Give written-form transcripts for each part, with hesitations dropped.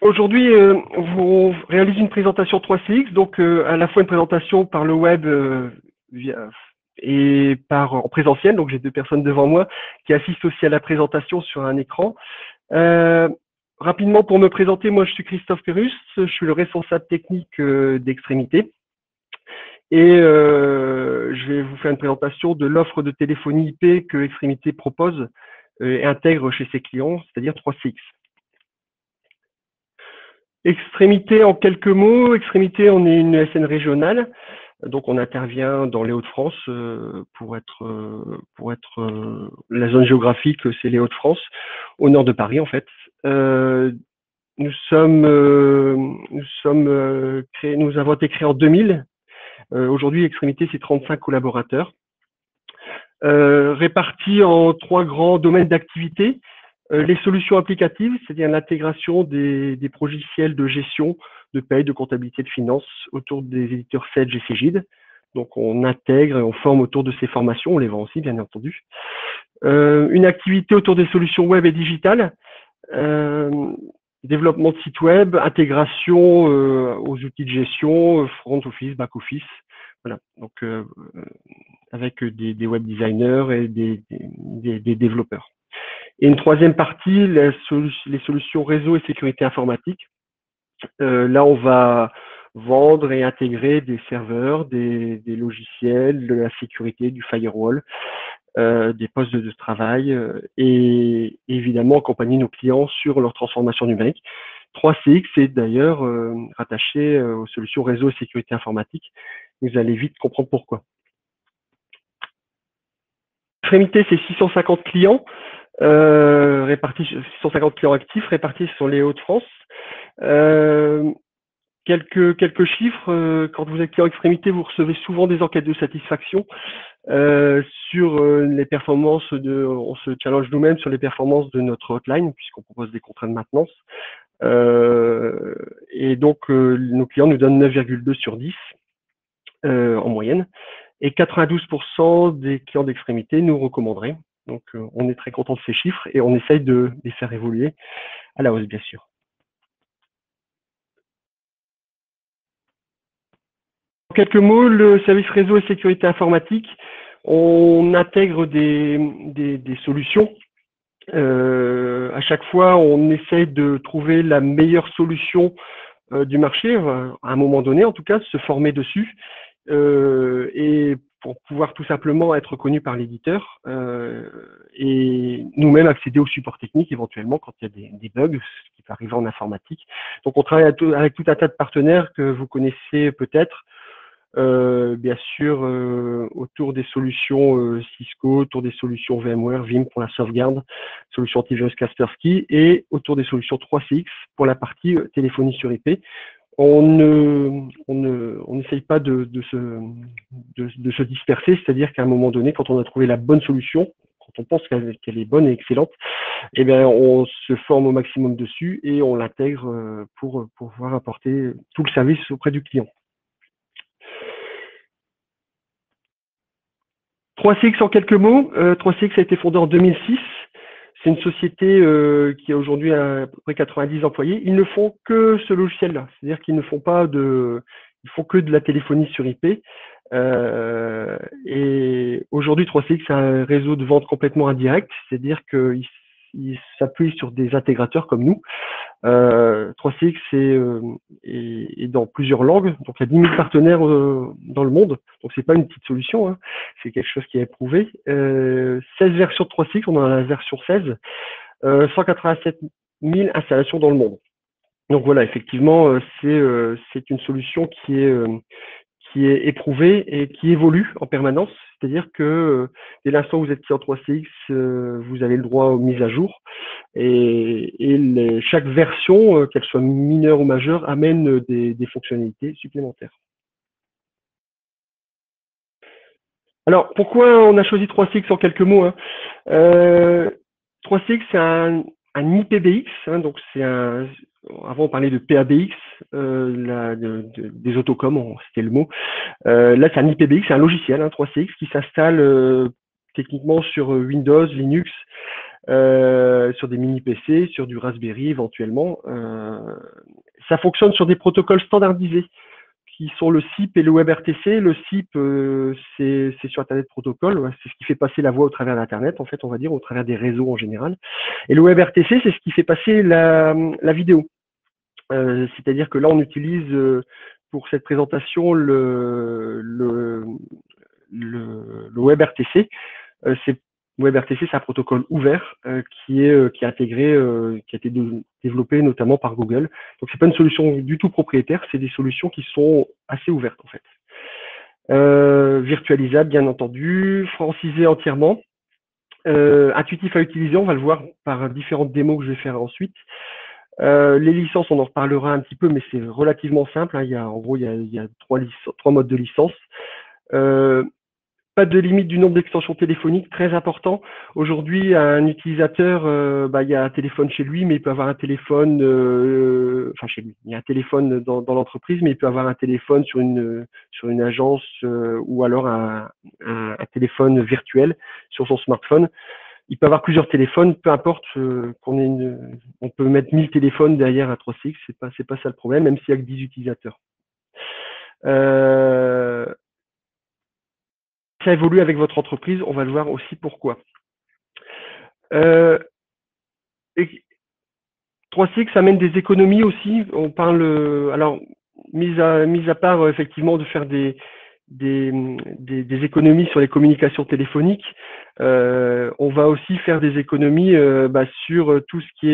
Aujourd'hui, on réalise une présentation 3CX, donc à la fois une présentation par le web et en présentiel. Donc j'ai deux personnes devant moi qui assistent aussi à la présentation sur un écran. Euh, Rapidement pour me présenter, moi je suis Christophe Perrus, je suis le responsable technique d'Extrémité et je vais vous faire une présentation de l'offre de téléphonie IP que Extrémité propose et intègre chez ses clients, c'est-à-dire 3CX. Extrémité en quelques mots, Extrémité, on est une SN régionale, donc on intervient dans les Hauts-de-France pour être la zone géographique, c'est les Hauts-de-France, au nord de Paris en fait. Euh, nous avons été créés en 2000. Aujourd'hui, Extrémité, c'est 35 collaborateurs, répartis en trois grands domaines d'activité. Les solutions applicatives, c'est-à-dire l'intégration des logiciels de gestion, de paie, de comptabilité, de finance autour des éditeurs Sage et Cegid. Donc on intègre et on forme autour de ces formations, on les vend aussi bien entendu. Une activité autour des solutions web et digitales, euh, développement de sites web, intégration aux outils de gestion, front office, back office, voilà. Donc avec des web designers et des développeurs. Et une troisième partie, les solutions réseau et sécurité informatique. Là, on va vendre et intégrer des serveurs, des logiciels, de la sécurité, du firewall, des postes de travail et évidemment accompagner nos clients sur leur transformation numérique. 3CX est d'ailleurs rattaché aux solutions réseau et sécurité informatique. Vous allez vite comprendre pourquoi. Extrémité, c'est 650 clients. Répartis 650 clients actifs répartis sur les Hauts-de-France. Euh, quelques chiffres. Quand vous êtes client Extrémité, vous recevez souvent des enquêtes de satisfaction sur les performances on se challenge nous-mêmes sur les performances de notre hotline puisqu'on propose des contrats de maintenance. Et donc nos clients nous donnent 9,2 sur 10 en moyenne. Et 92% des clients d'Extrémité nous recommanderaient. Donc, on est très content de ces chiffres et on essaye de les faire évoluer à la hausse, bien sûr. En quelques mots, le service réseau et sécurité informatique, on intègre des solutions. À chaque fois, on essaye de trouver la meilleure solution du marché, à un moment donné, en tout cas, se former dessus. Et pour pouvoir tout simplement être reconnu par l'éditeur et nous-mêmes accéder au support technique éventuellement quand il y a des bugs, ce qui peut arriver en informatique. Donc on travaille avec tout un tas de partenaires que vous connaissez peut-être, bien sûr autour des solutions Cisco, autour des solutions VMware, Vim pour la sauvegarde, solution antivirus Kaspersky et autour des solutions 3CX pour la partie téléphonie sur IP. On n'essaye pas de se disperser, c'est-à-dire qu'à un moment donné, quand on a trouvé la bonne solution, quand on pense qu'elle est bonne et excellente, eh bien, on se forme au maximum dessus et on l'intègre pour pouvoir apporter tout le service auprès du client. 3CX en quelques mots. 3CX a été fondé en 2006. C'est une société qui a aujourd'hui à peu près 90 employés. Ils ne font que ce logiciel-là, c'est-à-dire qu'ils ne font pas ils font que de la téléphonie sur IP. Et aujourd'hui, 3CX a un réseau de vente complètement indirect, c'est-à-dire qu'ils s'appuient sur des intégrateurs comme nous. 3CX est dans plusieurs langues, donc il y a 10 000 partenaires dans le monde, donc c'est pas une petite solution, hein. C'est quelque chose qui est éprouvé. 16 versions de 3CX, on en a la version 16, 187 000 installations dans le monde. Donc voilà, effectivement, c'est une solution qui est éprouvée et qui évolue en permanence. C'est-à-dire que dès l'instant où vous êtes sur 3CX, vous avez le droit aux mises à jour. Et chaque version, qu'elle soit mineure ou majeure, amène des fonctionnalités supplémentaires. Alors, pourquoi on a choisi 3CX en quelques mots, hein 3CX, c'est un IPBX, hein, donc c'est un. Avant, on parlait de PABX, des autocoms, c'était le mot. Là, c'est un IPBX, c'est un logiciel, hein, 3CX, qui s'installe techniquement sur Windows, Linux, sur des mini PC, sur du Raspberry éventuellement. Ça fonctionne sur des protocoles standardisés qui sont le SIP et le WebRTC. Le SIP, c'est sur Internet Protocol, ouais, c'est ce qui fait passer la voix au travers d'Internet, en fait, on va dire, au travers des réseaux en général. Et le WebRTC, c'est ce qui fait passer la vidéo. C'est-à-dire que là, on utilise pour cette présentation le WebRTC. C'est WebRTC, c'est un protocole ouvert qui est intégré, qui a été développé notamment par Google. Donc c'est pas une solution du tout propriétaire, c'est des solutions qui sont assez ouvertes en fait. Virtualisable bien entendu, francisé entièrement, intuitif à utiliser. On va le voir par différentes démos que je vais faire ensuite. Les licences, on en reparlera un petit peu, mais c'est relativement simple. Hein. En gros, il y a trois modes de licence. Pas de limite du nombre d'extensions téléphoniques, très important. Aujourd'hui, un utilisateur, il y a un téléphone chez lui, mais il peut avoir un téléphone, chez lui, il y a un téléphone dans l'entreprise, mais il peut avoir un téléphone sur une agence ou alors un téléphone virtuel sur son smartphone. Il peut avoir plusieurs téléphones, peu importe on peut mettre 1000 téléphones derrière un 3CX, c'est pas ça le problème, même s'il y a que 10 utilisateurs. Ça évolue avec votre entreprise, on va le voir aussi pourquoi. 3CX amène des économies aussi. On parle, alors, mis à part effectivement de faire des économies sur les communications téléphoniques, on va aussi faire des économies sur tout ce qui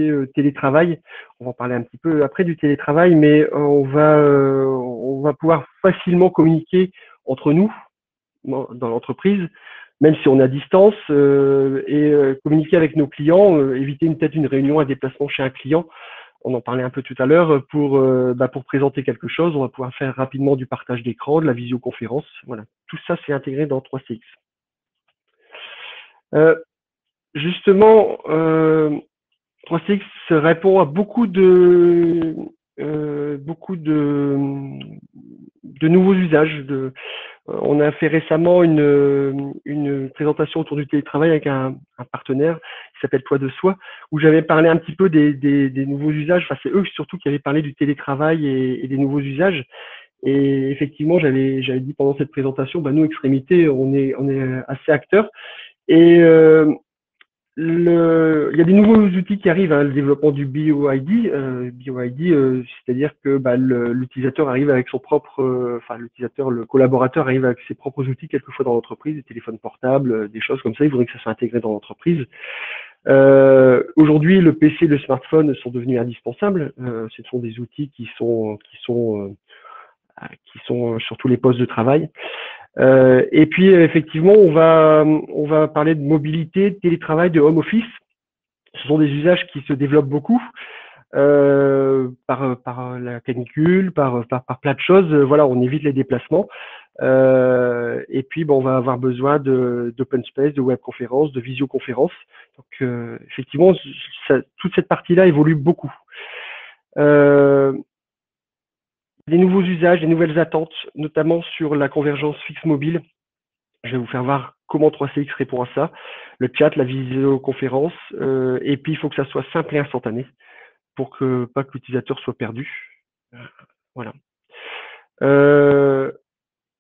est télétravail. On va en parler un petit peu après du télétravail, mais on va pouvoir facilement communiquer entre nous dans l'entreprise, même si on est à distance, et communiquer avec nos clients, éviter peut-être une réunion, un déplacement chez un client. On en parlait un peu tout à l'heure, pour présenter quelque chose, on va pouvoir faire rapidement du partage d'écran, de la visioconférence. Voilà, tout ça c'est intégré dans 3CX. Justement, 3CX répond à beaucoup de nouveaux usages. On a fait récemment une présentation autour du télétravail avec un partenaire qui s'appelle Toi de Soi, où j'avais parlé un petit peu des nouveaux usages. Enfin, c'est eux surtout qui avaient parlé du télétravail et des nouveaux usages. Et effectivement, j'avais dit pendant cette présentation, nous, Extrémité, on est assez acteurs. Et il y a des nouveaux outils qui arrivent, hein, le développement du BioID, c'est-à-dire que l'utilisateur arrive avec son propre, le collaborateur arrive avec ses propres outils quelquefois dans l'entreprise, des téléphones portables, des choses comme ça. Il faudrait que ça soit intégré dans l'entreprise. Aujourd'hui, le PC et le smartphone sont devenus indispensables. Ce sont des outils qui sont sur tous les postes de travail. Et puis effectivement, on va parler de mobilité, de télétravail, de home office. Ce sont des usages qui se développent beaucoup par la canicule, par plein de choses. Voilà, on évite les déplacements. Et puis, on va avoir besoin d'open space, de webconférences, de visioconférences. Donc, effectivement, toute cette partie-là évolue beaucoup. Des nouveaux usages, des nouvelles attentes, notamment sur la convergence fixe-mobile. Je vais vous faire voir comment 3CX répond à ça. Le chat, la visioconférence, et puis il faut que ça soit simple et instantané pour que pas que l'utilisateur soit perdu. Voilà.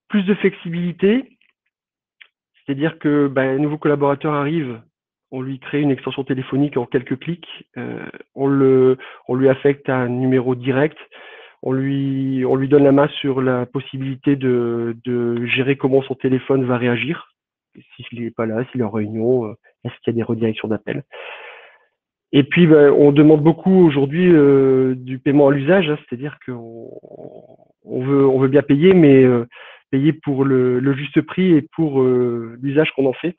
Plus de flexibilité, c'est-à-dire que un nouveau collaborateur arrive, on lui crée une extension téléphonique en quelques clics, on lui affecte un numéro direct, on lui donne la main sur la possibilité de gérer comment son téléphone va réagir, s'il n'est pas là, s'il est en réunion, est-ce qu'il y a des redirections d'appels. Et puis, on demande beaucoup aujourd'hui du paiement à l'usage, hein, c'est-à-dire qu'on veut bien payer, mais payer pour le juste prix et pour l'usage qu'on en fait.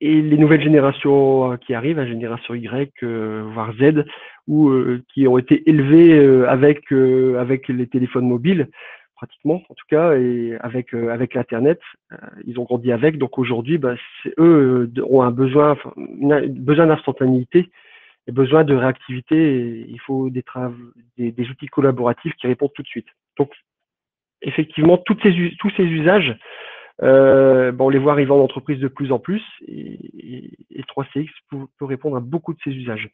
Et les nouvelles générations qui arrivent, la génération Y, voire Z, ou qui ont été élevées avec les téléphones mobiles, pratiquement en tout cas, et avec l'internet, ils ont grandi avec. Donc aujourd'hui, eux ont un besoin d'instantanéité et besoin de réactivité. Et il faut des outils collaboratifs qui répondent tout de suite. Donc effectivement, tous ces usages Bon, on les voit arriver en entreprise de plus en plus et 3CX peut répondre à beaucoup de ces usages.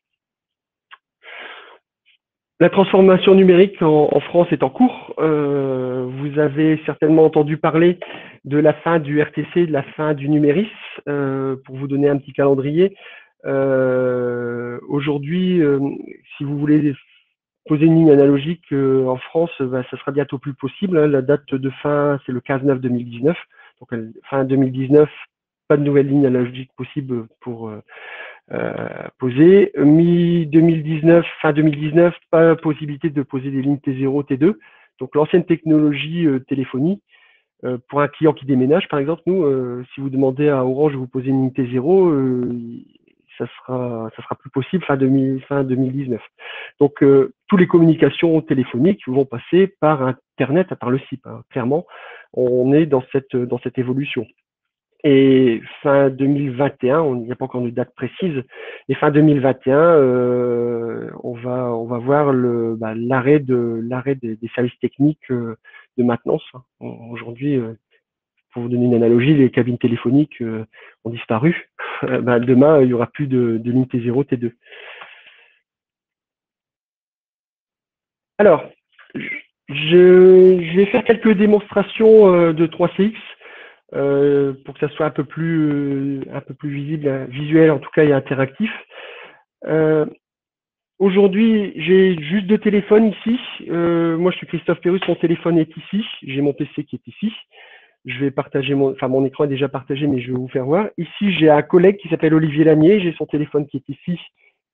La transformation numérique en France est en cours. Vous avez certainement entendu parler de la fin du RTC, de la fin du numéris. Pour vous donner un petit calendrier, aujourd'hui, si vous voulez poser une ligne analogique en France, ça sera bientôt plus possible. Hein. La date de fin, c'est le 15/9/2019. Donc fin 2019, pas de nouvelle ligne analogique possible pour poser. Mi-2019, fin 2019, pas possibilité de poser des lignes T0, T2. Donc l'ancienne technologie téléphonie. Pour un client qui déménage, par exemple, nous, si vous demandez à Orange de vous poser une ligne T0, ça sera plus possible fin 2019. Donc, toutes les communications téléphoniques vont passer par Internet, par le SIP. Hein. Clairement, on est dans cette évolution. Et fin 2021, il n'y a pas encore de date précise, et fin 2021, on va voir l'arrêt des services techniques de maintenance. Aujourd'hui, pour vous donner une analogie, les cabines téléphoniques ont disparu. Demain, il n'y aura plus de ligne T0, T2. Alors, je vais faire quelques démonstrations de 3CX pour que ça soit un peu plus visible, visuel en tout cas et interactif. Aujourd'hui, j'ai juste deux téléphones ici. Moi, je suis Christophe Pérus, mon téléphone est ici. J'ai mon PC qui est ici. Je vais partager mon écran est déjà partagé, mais je vais vous faire voir. Ici, j'ai un collègue qui s'appelle Olivier Lanier. J'ai son téléphone qui est ici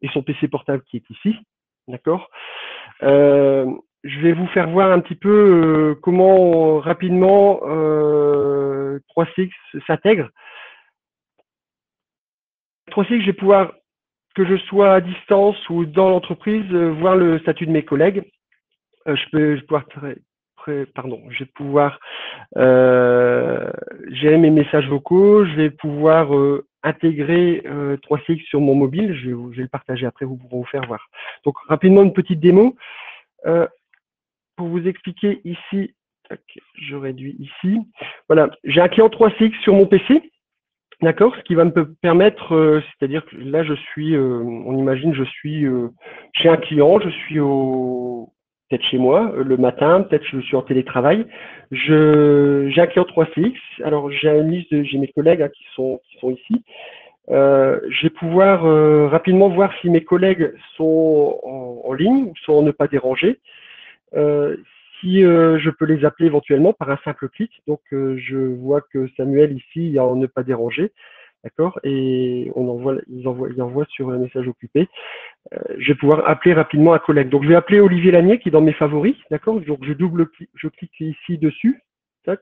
et son PC portable qui est ici. D'accord. Je vais vous faire voir un petit peu comment rapidement 3CX s'intègre. 3CX, je vais pouvoir, que je sois à distance ou dans l'entreprise, voir le statut de mes collègues. Je vais pouvoir gérer mes messages vocaux. Je vais pouvoir intégrer 3CX sur mon mobile. Je vais le partager après, vous pourrez vous faire voir. Donc rapidement, une petite démo. Pour vous expliquer ici, je réduis ici. Voilà, j'ai un client 3CX sur mon PC. D'accord, ce qui va me permettre, c'est-à-dire que là, on imagine, je suis chez un client, je suis peut-être chez moi le matin, peut-être je suis en télétravail. J'ai un client 3CX. Alors j'ai une liste, j'ai mes collègues qui sont ici. Je vais pouvoir rapidement voir si mes collègues sont en ligne ou sont en ne pas déranger. Si je peux les appeler éventuellement par un simple clic. Donc, je vois que Samuel ici, il y a en ne pas déranger, d'accord, et il envoie sur un message occupé. Je vais pouvoir appeler rapidement un collègue. Donc, je vais appeler Olivier Lanier qui est dans mes favoris, d'accord. Donc, je clique ici dessus, tac.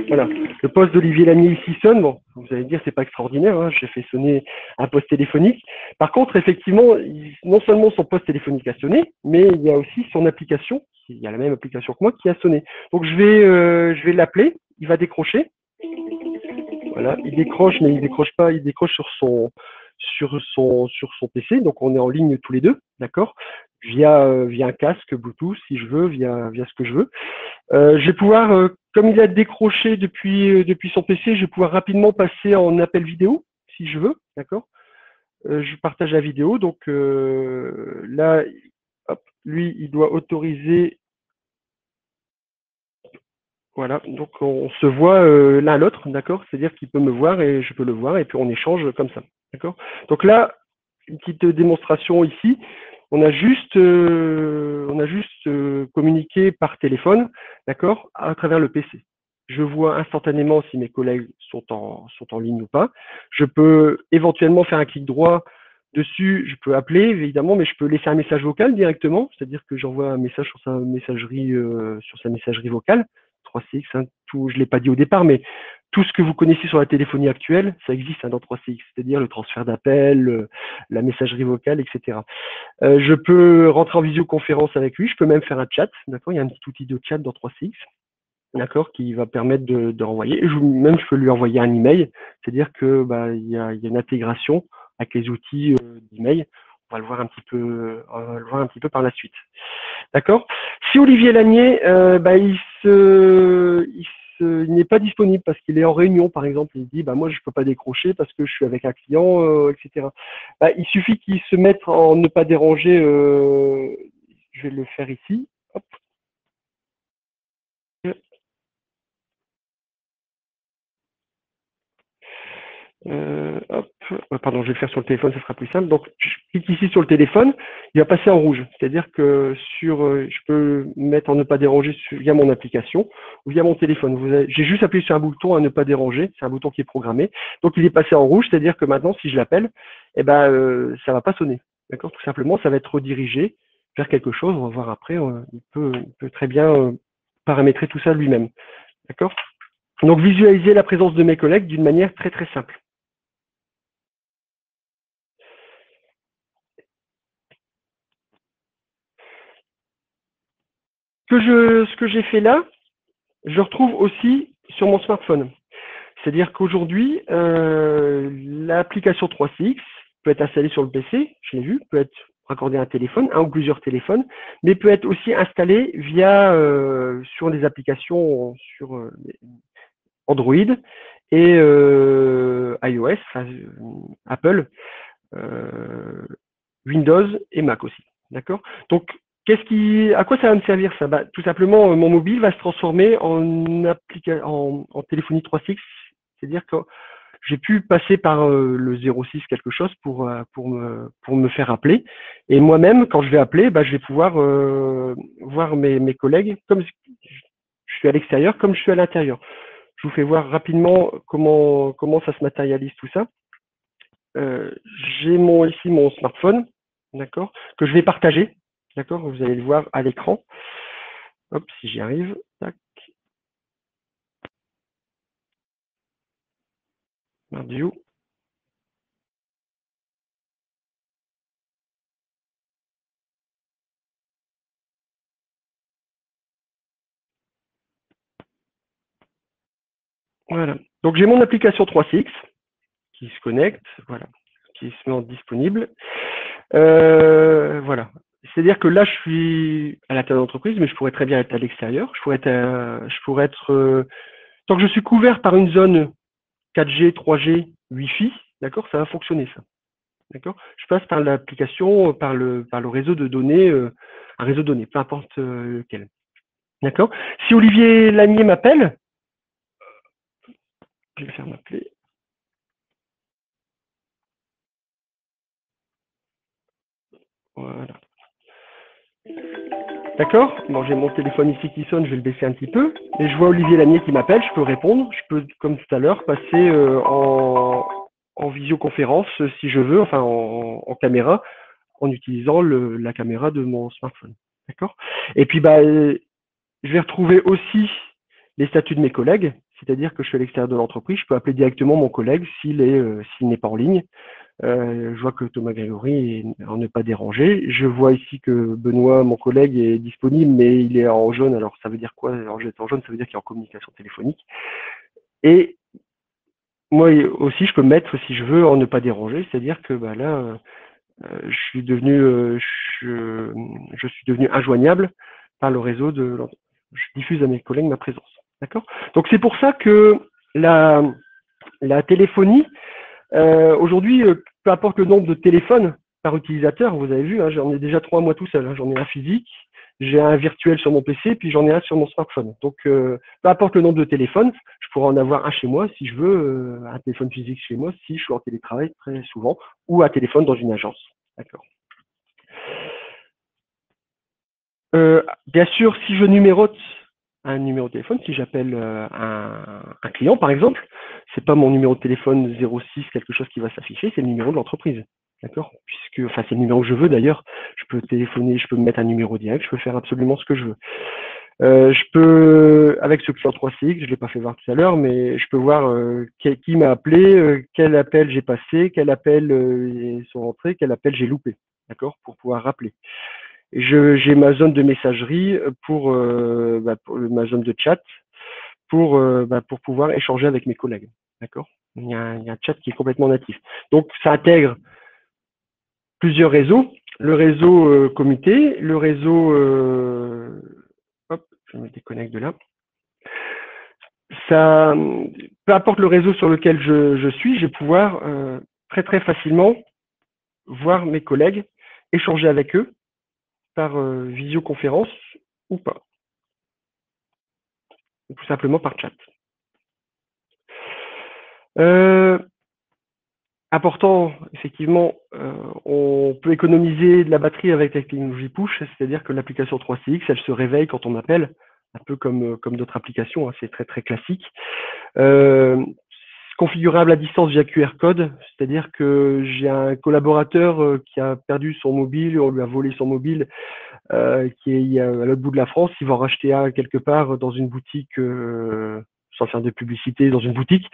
Voilà, le poste d'Olivier Lanier ici sonne. Bon, vous allez dire c'est pas extraordinaire, hein, j'ai fait sonner un poste téléphonique. Par contre, effectivement, non seulement son poste téléphonique a sonné, mais il y a aussi son application, il y a la même application que moi qui a sonné. Donc je vais l'appeler, il va décrocher. Voilà, il décroche, mais il décroche pas, il décroche sur son PC. Donc on est en ligne tous les deux, d'accord, via un casque Bluetooth si je veux, via ce que je veux. Je vais pouvoir, comme il a décroché depuis son PC, je vais pouvoir rapidement passer en appel vidéo, si je veux, d'accord. Je partage la vidéo, donc là, hop, lui, il doit autoriser. Voilà, donc on se voit l'un à l'autre, d'accord. C'est-à-dire qu'il peut me voir et je peux le voir, et puis on échange comme ça, d'accord. Donc là, une petite démonstration ici. On a juste communiqué par téléphone, d'accord, à travers le PC. Je vois instantanément si mes collègues sont en ligne ou pas. Je peux éventuellement faire un clic droit dessus. Je peux appeler, évidemment, mais je peux laisser un message vocal directement. C'est-à-dire que j'envoie un message sur sa messagerie vocale. 3CX, hein, je l'ai pas dit au départ, mais tout ce que vous connaissez sur la téléphonie actuelle, ça existe dans 3CX, c'est-à-dire le transfert d'appels, la messagerie vocale, etc. Je peux rentrer en visioconférence avec lui, je peux même faire un chat, d'accord. Il y a un petit outil de chat dans 3CX, d'accord, qui va permettre de renvoyer. Même je peux lui envoyer un email, c'est-à-dire que il y a une intégration avec les outils d'email. On va le voir un petit peu par la suite. D'accord. Si Olivier Lanier, il il n'est pas disponible parce qu'il est en réunion, par exemple. Il dit, bah, moi, je peux pas décrocher parce que je suis avec un client, etc. Bah, il suffit qu'il se mette en ne pas déranger. Je vais le faire ici. Hop. Hop. Pardon, je vais le faire sur le téléphone, ça sera plus simple. Donc, je clique ici sur le téléphone, il va passer en rouge. C'est-à-dire que je peux mettre en ne pas déranger via mon application ou via mon téléphone. J'ai juste appuyé sur un bouton à ne pas déranger, c'est un bouton qui est programmé. Donc, il est passé en rouge, c'est-à-dire que maintenant, si je l'appelle, eh ben, ça va pas sonner. D'accord? Tout simplement, ça va être redirigé vers quelque chose. On va voir après. Il peut très bien paramétrer tout ça lui-même. D'accord? Donc, visualiser la présence de mes collègues d'une manière très très simple. Ce que j'ai fait là, je le retrouve aussi sur mon smartphone. C'est-à-dire qu'aujourd'hui, l'application 3CX peut être installée sur le PC, je l'ai vu, peut être raccordée à un téléphone, un ou plusieurs téléphones, mais peut être aussi installée via sur les applications sur Android et iOS, enfin, Apple, euh, Windows et Mac aussi. D'accord? Donc, à quoi ça va me servir ça? Bah, tout simplement, mon mobile va se transformer en téléphonie 3.6, c'est-à-dire que j'ai pu passer par le 06 quelque chose pour me faire appeler. Et moi-même, quand je vais appeler, bah, je vais pouvoir voir mes collègues comme je suis à l'extérieur, comme je suis à l'intérieur. Je vous fais voir rapidement comment ça se matérialise tout ça. Euh, j'ai ici mon smartphone, d'accord, que je vais partager, d'accord, vous allez le voir à l'écran. Hop, si j'y arrive, tac, view. Voilà. Donc j'ai mon application 3CX qui se connecte, voilà, qui se met en disponible. Voilà. C'est-à-dire que là, je suis à l'intérieur de l'entreprise, mais je pourrais très bien être à l'extérieur. Tant que je suis couvert par une zone 4G, 3G, Wi-Fi, d'accord, ça va fonctionner ça. D'accord. Je passe par l'application, par le réseau de données, un réseau de données, peu importe lequel. D'accord. Si Olivier Lanier m'appelle, je vais le faire m'appeler. Voilà. D'accord. Bon, j'ai mon téléphone ici qui sonne, je vais le baisser un petit peu. Et je vois Olivier Lanier qui m'appelle, je peux répondre. Je peux, comme tout à l'heure, passer en visioconférence si je veux, enfin en caméra, en utilisant la caméra de mon smartphone. D'accord. Et puis bah, je vais retrouver aussi les statuts de mes collègues, c'est-à-dire que je suis à l'extérieur de l'entreprise, je peux appeler directement mon collègue s'il n'est pas en ligne. Je vois que Thomas Grégory est en ne pas déranger. Je vois ici que Benoît, mon collègue, est disponible, mais il est en jaune. Alors ça veut dire quoi? Alors je vais être en jaune, ça veut dire qu'il est en communication téléphonique. Et moi aussi, je peux mettre, si je veux, en ne pas déranger, c'est-à-dire que bah, là, je suis devenu, je suis devenu injoignable par le réseau de l'entreprise. Je diffuse à mes collègues ma présence. D'accord. Donc c'est pour ça que la téléphonie, aujourd'hui, peu importe le nombre de téléphones par utilisateur, vous avez vu, hein, j'en ai déjà 3 moi tout seul. Hein, j'en ai un physique, j'ai un virtuel sur mon PC, puis j'en ai un sur mon smartphone. Donc, peu importe le nombre de téléphones, je pourrais en avoir un chez moi si je veux, un téléphone physique chez moi, si je suis en télétravail très souvent, ou un téléphone dans une agence. D'accord. Bien sûr, si je numérote un numéro de téléphone, si j'appelle un client par exemple, c'est pas mon numéro de téléphone 06 quelque chose qui va s'afficher, c'est le numéro de l'entreprise. D'accord. Puisque, enfin, c'est le numéro que je veux d'ailleurs. Je peux téléphoner, je peux me mettre un numéro direct, je peux faire absolument ce que je veux. Je peux, avec ce client 3CX, je l'ai pas fait voir tout à l'heure, mais je peux voir qui m'a appelé, quel appel j'ai passé, quel appel sont rentrés, quel appel j'ai loupé. D'accord. Pour pouvoir rappeler. J'ai ma zone de messagerie pour ma zone de chat pour pouvoir échanger avec mes collègues. D'accord. Il y a un chat qui est complètement natif. Donc, ça intègre plusieurs réseaux. Le réseau comité, le réseau hop, je me déconnecte de là. Ça, peu importe le réseau sur lequel je suis, je vais pouvoir très très facilement voir mes collègues, échanger avec eux par visioconférence ou pas, ou tout simplement par chat. Euh, Important, effectivement, on peut économiser de la batterie avec la technologie push, c'est-à-dire que l'application 3CX, elle se réveille quand on appelle, un peu comme d'autres applications, hein, c'est très très classique. Euh, Configurable à distance via QR code, c'est-à-dire que j'ai un collaborateur qui a perdu son mobile, on lui a volé son mobile, qui est à l'autre bout de la France, il va en racheter un quelque part dans une boutique, sans faire de publicité, dans une boutique.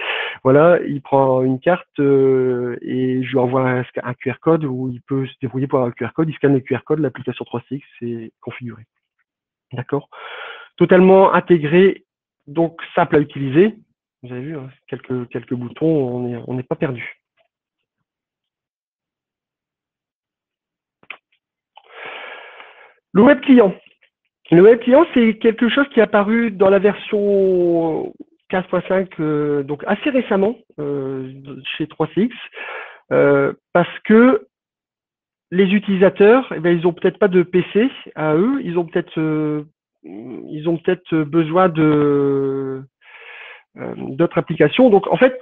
Voilà, il prend une carte et je lui envoie un QR code où il peut se débrouiller pour avoir un QR code, il scanne le QR code, l'application 3CX est configurée. D'accord. Totalement intégré, donc simple à utiliser. Vous avez vu, hein, quelques boutons, on n'est pas perdu. Le web client. Le web client, c'est quelque chose qui est apparu dans la version 15.5, donc assez récemment chez 3CX, parce que les utilisateurs, eh bien, ils ont peut-être pas de PC à eux, ils ont peut-être besoin de d'autres applications. Donc en fait,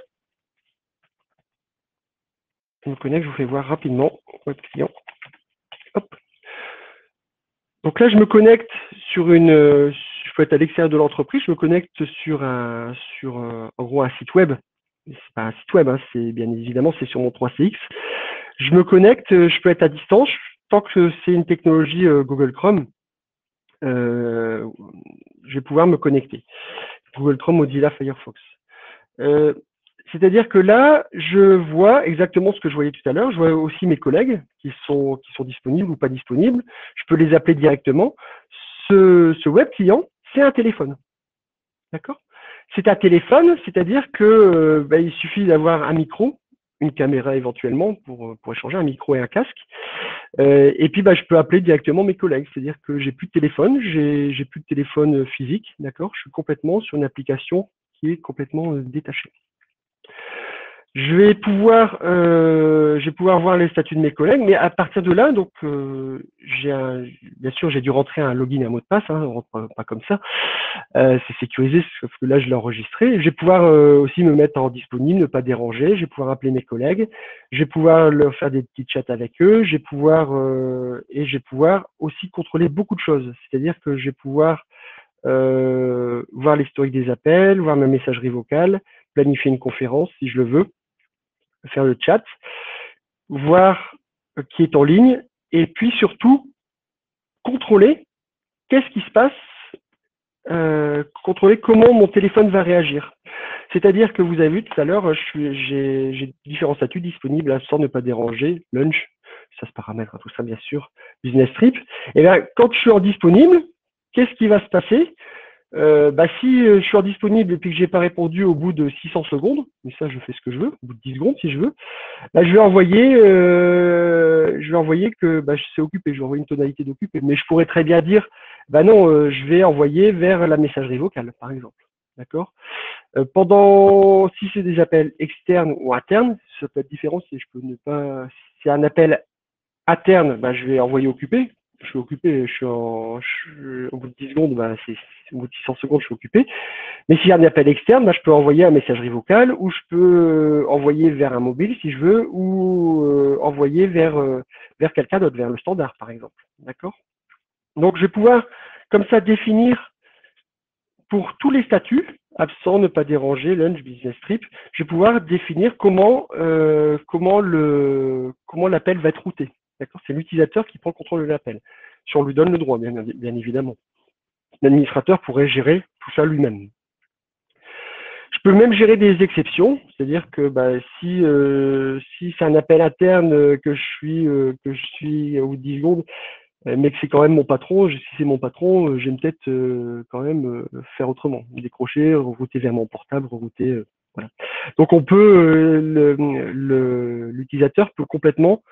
je me connecte, je vous fais voir rapidement web client. Hop. Donc là, je me connecte sur je peux être à l'extérieur de l'entreprise, je me connecte en gros, un site web. C'est pas un site web, hein, c'est bien évidemment, c'est sur mon 3CX. Je me connecte, je peux être à distance, tant que c'est une technologie Google Chrome, euh, je vais pouvoir me connecter. Google Chrome, Mozilla, Firefox. Euh, C'est-à-dire que là, je vois exactement ce que je voyais tout à l'heure. Je vois aussi mes collègues qui sont disponibles ou pas disponibles. Je peux les appeler directement. Ce web client, c'est un téléphone. D'accord. C'est un téléphone, c'est-à-dire que il suffit d'avoir un micro, une caméra éventuellement pour échanger, un micro et un casque. Et puis je peux appeler directement mes collègues. C'est-à-dire que j'ai plus de téléphone, j'ai plus de téléphone physique, d'accord. Je suis complètement sur une application qui est complètement détachée. Je vais pouvoir voir les statuts de mes collègues, mais à partir de là, donc bien sûr, j'ai dû rentrer un login et un mot de passe, hein, on rentre pas comme ça. C'est sécurisé, sauf que là, je l'ai enregistré. Je vais pouvoir aussi me mettre en disponible, ne pas déranger. Je vais pouvoir appeler mes collègues. Je vais pouvoir leur faire des petits chats avec eux. Je vais pouvoir aussi contrôler beaucoup de choses. C'est-à-dire que je vais pouvoir voir l'historique des appels, voir ma messagerie vocale, planifier une conférence si je le veux, faire le chat, voir qui est en ligne, et puis surtout contrôler qu'est-ce qui se passe, contrôler comment mon téléphone va réagir. C'est-à-dire que vous avez vu tout à l'heure, j'ai différents statuts disponibles, sans ne pas déranger, lunch, ça se paramètre à tout ça bien sûr, business trip. Et bien, quand je suis en disponible, qu'est-ce qui va se passer? Si je suis disponible et puis que j'ai pas répondu au bout de 600 secondes, mais ça je fais ce que je veux, au bout de 10 secondes si je veux, je vais envoyer que c'est occupé, je vais envoyer une tonalité d'occupé. Mais je pourrais très bien dire, non, je vais envoyer vers la messagerie vocale, par exemple. D'accord. Si c'est des appels externes ou internes, ça peut être différent. Si je peux ne pas, si c'est un appel interne, je vais envoyer occupé. Je suis occupé, au bout de 10 secondes, au bout de 600 secondes, je suis occupé. Mais s'il y a un appel externe, je peux envoyer un messagerie vocale ou je peux envoyer vers un mobile si je veux ou envoyer vers quelqu'un d'autre, vers le standard par exemple. D'accord. Donc je vais pouvoir comme ça définir pour tous les statuts, absent, ne pas déranger, lunch, business trip, je vais pouvoir définir comment l'appel va être routé. D'accord. C'est l'utilisateur qui prend le contrôle de l'appel. Si on lui donne le droit, bien évidemment. L'administrateur pourrait gérer tout ça lui-même. Je peux même gérer des exceptions, c'est-à-dire que si c'est un appel interne que je suis au bout de 10 secondes, mais que c'est quand même mon patron, si c'est mon patron, je vais peut-être quand même faire autrement, décrocher, rerouter vers mon portable, rerouter, voilà. Donc on peut l'utilisateur peut complètement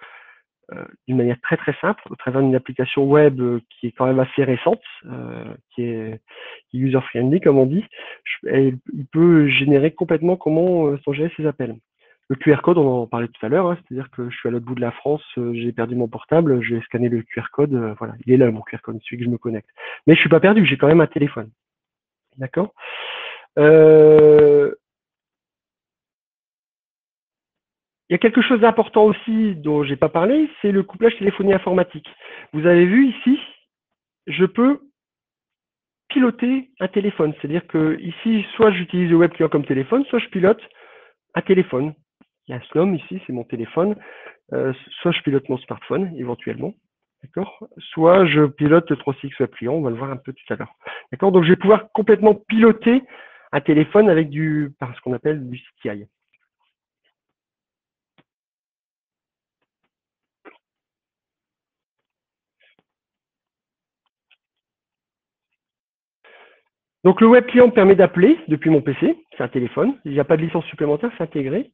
d'une manière très très simple au travers d'une application web qui est quand même assez récente, qui est user-friendly comme on dit. Il peut générer complètement comment sont gérés ces appels. Le QR code, on en parlait tout à l'heure, hein, c'est-à-dire que je suis à l'autre bout de la France, j'ai perdu mon portable, j'ai scanné le QR code, voilà, il est là mon QR code, celui que je me connecte. Mais je suis pas perdu, j'ai quand même un téléphone. D'accord. Il y a quelque chose d'important aussi dont j'ai pas parlé, c'est le couplage téléphonie informatique. Vous avez vu ici, je peux piloter un téléphone. C'est-à-dire que ici, soit j'utilise le web client comme téléphone, soit je pilote un téléphone. Il y a un SNOM ici, c'est mon téléphone. Soit je pilote mon smartphone, éventuellement. D'accord. Soit je pilote le 3CX web client, on va le voir un peu tout à l'heure. D'accord. Donc je vais pouvoir complètement piloter un téléphone avec par ce qu'on appelle du CTI. Donc le web client me permet d'appeler depuis mon PC, c'est un téléphone, il n'y a pas de licence supplémentaire, c'est intégré.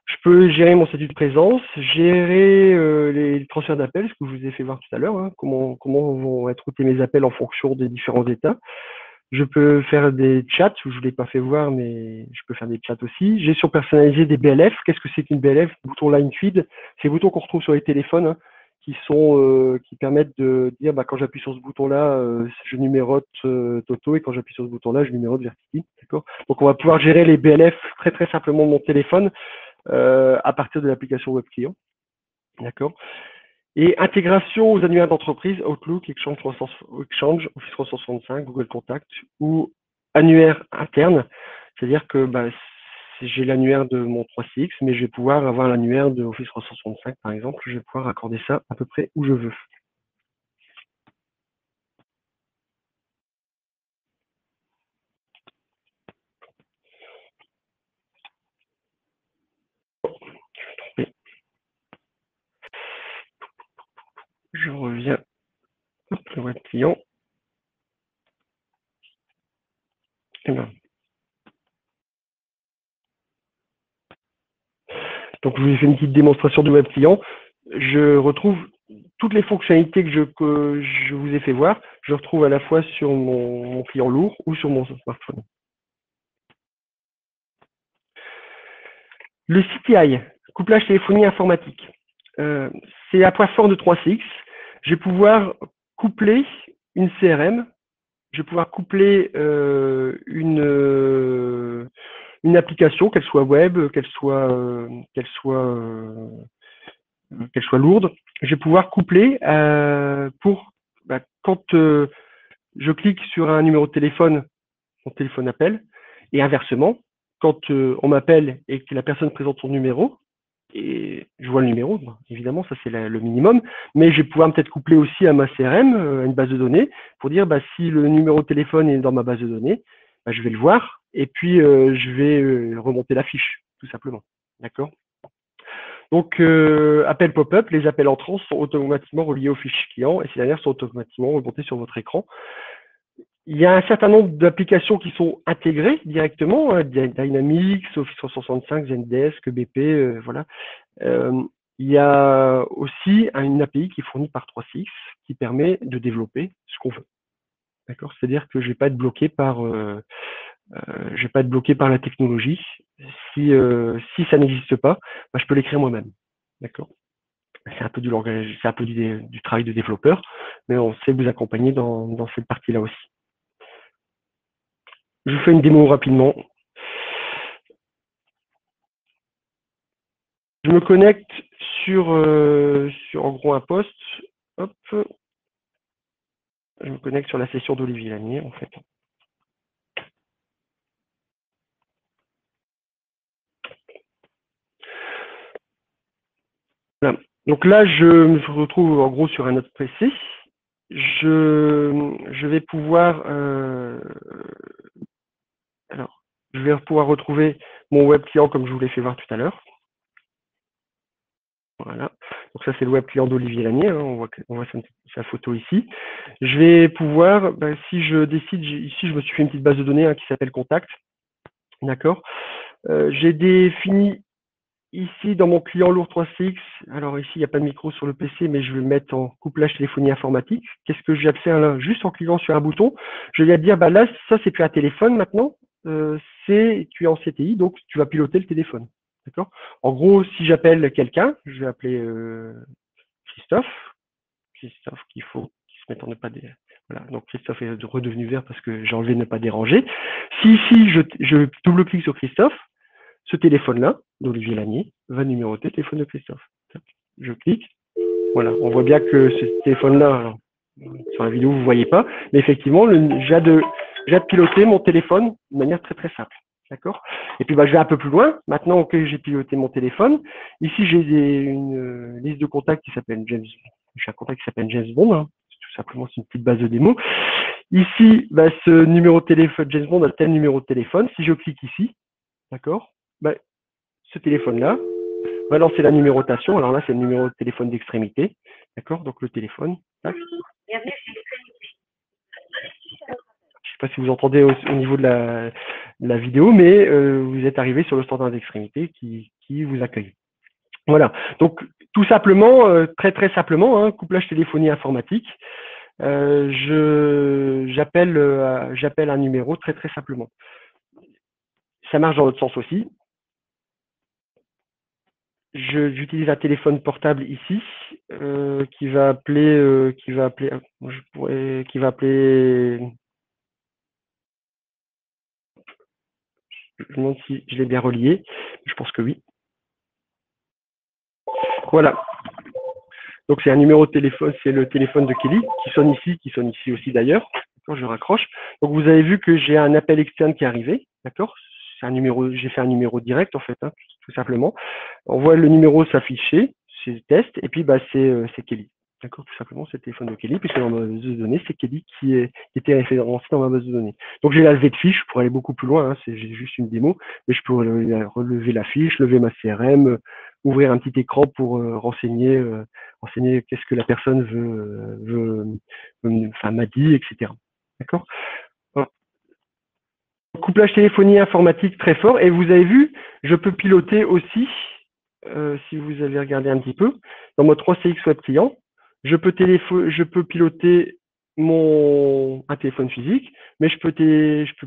Je peux gérer mon statut de présence, gérer les transferts d'appels, ce que je vous ai fait voir tout à l'heure, hein, comment vont être routés mes appels en fonction des différents états. Je peux faire des chats, je ne vous l'ai pas fait voir, mais je peux faire des chats aussi. Gestion personnalisée des BLF. Qu'est-ce que c'est qu'une BLF? Bouton line feed, c'est les boutons qu'on retrouve sur les téléphones, hein, qui permettent de dire quand j'appuie sur ce bouton-là, je numérote Toto, et quand j'appuie sur ce bouton-là, je numérote Vertiti. D'accord. Donc on va pouvoir gérer les BLF très très simplement de mon téléphone à partir de l'application web client. D'accord. Et intégration aux annuaires d'entreprise, Outlook, Exchange, Office 365, Google Contact ou annuaire interne. C'est-à-dire que j'ai l'annuaire de mon 3CX, mais je vais pouvoir avoir l'annuaire de Office 365, par exemple. Je vais pouvoir accorder ça à peu près où je veux. Je reviens. Le web client. Et ben. Donc, je vous ai fait une petite démonstration du web client. Je retrouve toutes les fonctionnalités que je vous ai fait voir. Je retrouve à la fois sur mon client lourd ou sur mon smartphone. Le CTI, couplage téléphonie informatique, c'est la point fort de 3CX. Je vais pouvoir coupler une CRM, je vais pouvoir coupler une application, qu'elle soit web, qu'elle soit lourde. Je vais pouvoir coupler pour quand je clique sur un numéro de téléphone, mon téléphone appelle, et inversement, quand on m'appelle et que la personne présente son numéro, et je vois le numéro, évidemment, ça c'est le minimum, mais je vais pouvoir peut-être coupler aussi à ma CRM, à une base de données, pour dire si le numéro de téléphone est dans ma base de données, je vais le voir, et puis je vais remonter la fiche, tout simplement. D'accord. Donc, appel pop-up, les appels entrants sont automatiquement reliés aux fiches clients, et ces dernières sont automatiquement remontées sur votre écran. Il y a un certain nombre d'applications qui sont intégrées directement, Dynamics, Office 365, Zendesk, BP, voilà. Il y a aussi une API qui est fournie par 3CX qui permet de développer ce qu'on veut. D'accord. C'est-à-dire que je vais pas être bloqué par la technologie. Si ça n'existe pas, je peux l'écrire moi-même. D'accord. C'est un peu du langage, c'est un peu du travail de développeur, mais on sait vous accompagner dans cette partie-là aussi. Je vous fais une démo rapidement. Je me connecte sur en gros un poste. Hop. Je me connecte sur la session d'Olivier Lanier, en fait. Voilà. Donc là, je me retrouve en gros sur un autre PC. Je vais pouvoir alors, je vais pouvoir retrouver mon web client comme je vous l'ai fait voir tout à l'heure. Voilà. Donc ça, c'est le web client d'Olivier Lanier. Hein. On voit sa photo ici. Je vais pouvoir, si je décide, ici, je me suis fait une petite base de données qui s'appelle Contact. D'accord. J'ai défini ici, dans mon client Lourd 3CX, alors ici, il n'y a pas de micro sur le PC, mais je vais le mettre en couplage téléphonie informatique. Qu'est-ce que j'observe là? Juste en cliquant sur un bouton, je vais dire, bah là, ça, c'est plus un téléphone maintenant, tu es en CTI, donc tu vas piloter le téléphone. D'accord? En gros, si j'appelle quelqu'un, je vais appeler Christophe. Christophe qu'il faut qu'il se mette en ne pas déranger. Voilà, donc Christophe est redevenu vert parce que j'ai enlevé ne pas déranger. Si ici je double-clique sur Christophe, ce téléphone-là, d'Olivier Lanier, va numéroter le téléphone de Christophe. Je clique, voilà, on voit bien que ce téléphone-là, sur la vidéo vous ne voyez pas, mais effectivement, j'ai de piloter mon téléphone de manière très très simple. D'accord. Et puis bah, je vais un peu plus loin. Maintenant que j'ai piloté mon téléphone, ici j'ai une liste de contacts qui s'appelle James. J'ai un contact qui s'appelle James Bond. Hein. Tout simplement, c'est une petite base de démo. Ici, bah, ce numéro de téléphone, James Bond a tel numéro de téléphone. Si je clique ici, d'accord, bah, ce téléphone-là va lancer la numérotation. Alors là, c'est le numéro de téléphone d'extrémité. D'accord. Donc le téléphone. Tac. Je ne sais pas si vous entendez au niveau de la vidéo, mais vous êtes arrivé sur le standard d'extrémité qui vous accueille. Voilà. Donc, tout simplement, très très simplement, hein, couplage téléphonie informatique. J'appelle un numéro très très simplement. Ça marche dans l'autre sens aussi. J'utilise un téléphone portable ici qui va appeler. Je me demande si je l'ai bien relié. Je pense que oui. Voilà. Donc c'est un numéro de téléphone, c'est le téléphone de Kelly qui sonne ici aussi d'ailleurs. Quand je raccroche. Donc vous avez vu que j'ai un appel externe qui est arrivé, d'accord. C'est un numéro, j'ai fait un numéro direct en fait, hein, tout simplement. On voit le numéro s'afficher, c'est test, et puis bah c'est Kelly. D'accord, tout simplement, c'est le téléphone de Kelly, puisque dans ma base de données, c'est Kelly qui était référencé dans ma base de données. Donc j'ai la levée de fiche pour aller beaucoup plus loin, hein, j'ai juste une démo, mais je peux relever la fiche, lever ma CRM, ouvrir un petit écran pour renseigner qu'est-ce que la personne m'a dit, etc. D'accord. Couplage téléphonie informatique très fort. Et vous avez vu, je peux piloter aussi, si vous avez regardé un petit peu, dans mon 3CX Web Client, je peux piloter un téléphone physique, mais je peux